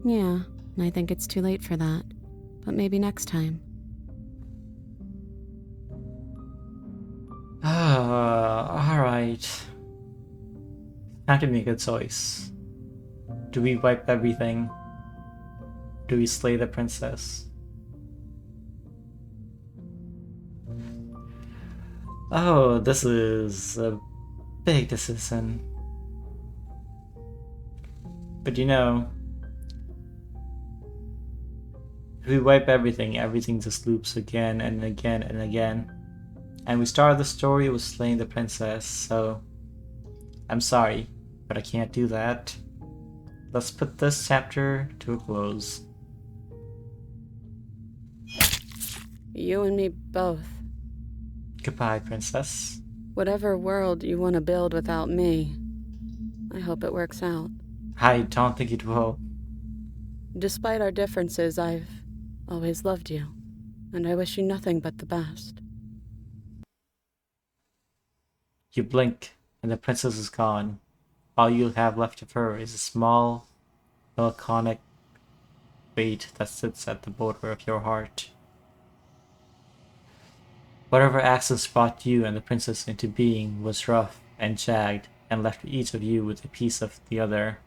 Yeah, I think it's too late for that. But maybe next time. Alright. Have to make a choice. Do we wipe everything? Do we slay the princess? Oh, this is a big decision. But you know, if we wipe everything, everything just loops again and again and again. And we started the story with slaying the princess, so I'm sorry, but I can't do that. Let's put this chapter to a close. You and me both. Goodbye, princess. Whatever world you want to build without me, I hope it works out. I don't think it will. Despite our differences, I've always loved you, and I wish you nothing but the best. You blink, and the princess is gone. All you'll have left of her is a small, melancholic weight that sits at the border of your heart. Whatever accidents brought you and the princess into being was rough and jagged, and left each of you with a piece of the other.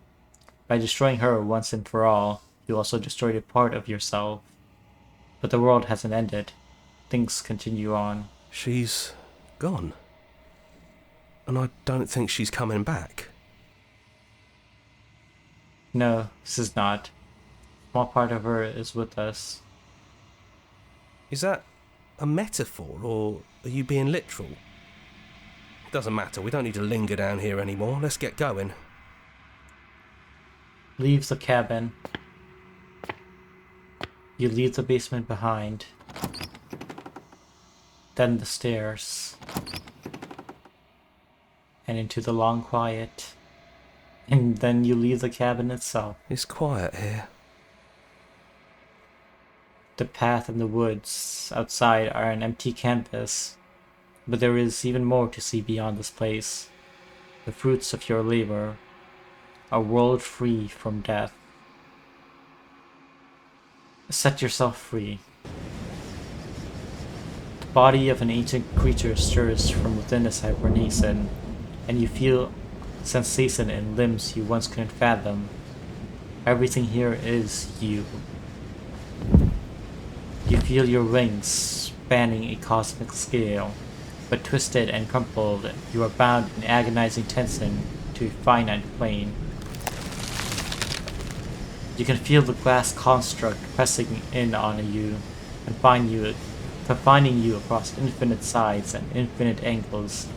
By destroying her once and for all, you also destroyed a part of yourself. But the world hasn't ended. Things continue on. She's gone. And I don't think she's coming back. No, this is not. A small part of her is with us. Is that a metaphor, or are you being literal? It doesn't matter, we don't need to linger down here anymore. Let's get going. Leaves the cabin. You leave the basement behind. Then the stairs. And into the long quiet. And then you leave the cabin itself. It's quiet here. The path and the woods outside are an empty canvas. But there is even more to see beyond this place. The fruits of your labor. A world free from death. Set yourself free. The body of an ancient creature stirs from within its hibernation, and you feel sensation in limbs you once couldn't fathom. Everything here is you. You feel your wings spanning a cosmic scale, but twisted and crumpled, you are bound in agonizing tension to a finite plane. You can feel the glass construct pressing in on you, confining you across infinite sides and infinite angles.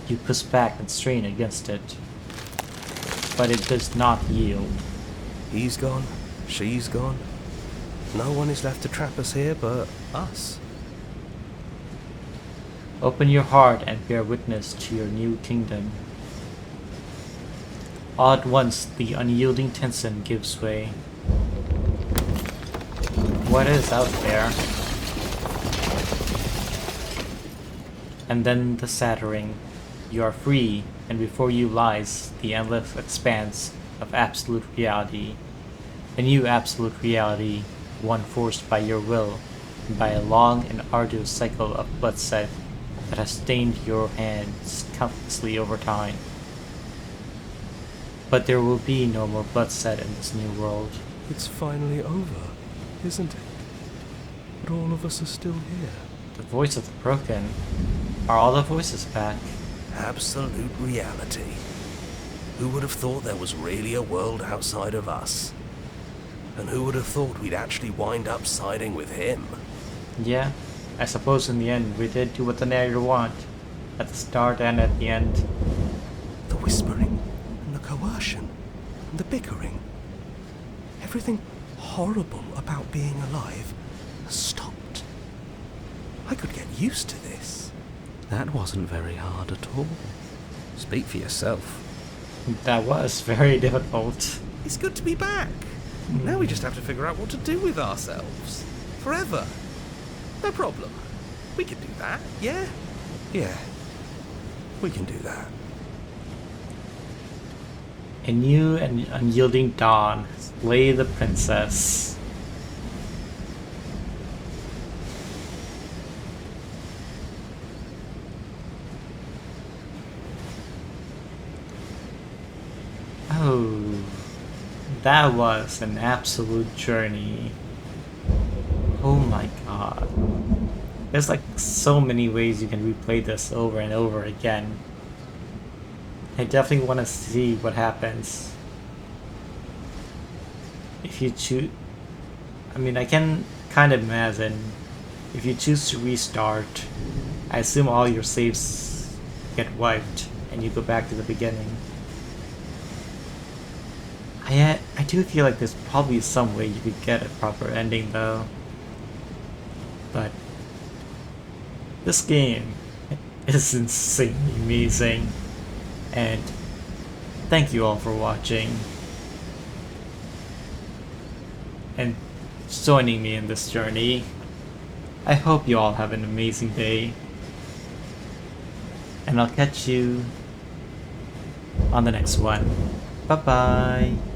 You push back and strain against it, but it does not yield. He's gone, she's gone. No one is left to trap us here but us. Open your heart and bear witness to your new kingdom. All at once, the unyielding tension gives way. What is out there? And then the shattering. You are free, and before you lies the endless expanse of absolute reality. A new absolute reality, one forced by your will, and by a long and arduous cycle of bloodshed that has stained your hands countlessly over time. But there will be no more bloodshed in this new world. It's finally over, isn't it? But all of us are still here. The voice of the broken. Are all the voices back? Absolute reality. Who would have thought there was really a world outside of us? And who would have thought we'd actually wind up siding with him? Yeah, I suppose in the end we did do what the narrator wanted. At the start and at the end. The whispering, and the coercion, and the bickering. Everything horrible about being alive has stopped. I could get used to this. That wasn't very hard at all. Speak for yourself. That was very difficult. It's good to be back. Now we just have to figure out what to do with ourselves. Forever. No problem. We can do that, yeah? Yeah, we can do that. A new and unyielding dawn. Slay the princess. Oh, that was an absolute journey. Oh my god. There's like so many ways you can replay this over and over again. I definitely want to see what happens if you choose. I mean, I can kind of imagine if you choose to restart, I assume all your saves get wiped and you go back to the beginning. I do feel like there's probably some way you could get a proper ending though. But this game is insanely amazing. And thank you all for watching and joining me in this journey. I hope you all have an amazing day. And I'll catch you on the next one. Bye bye.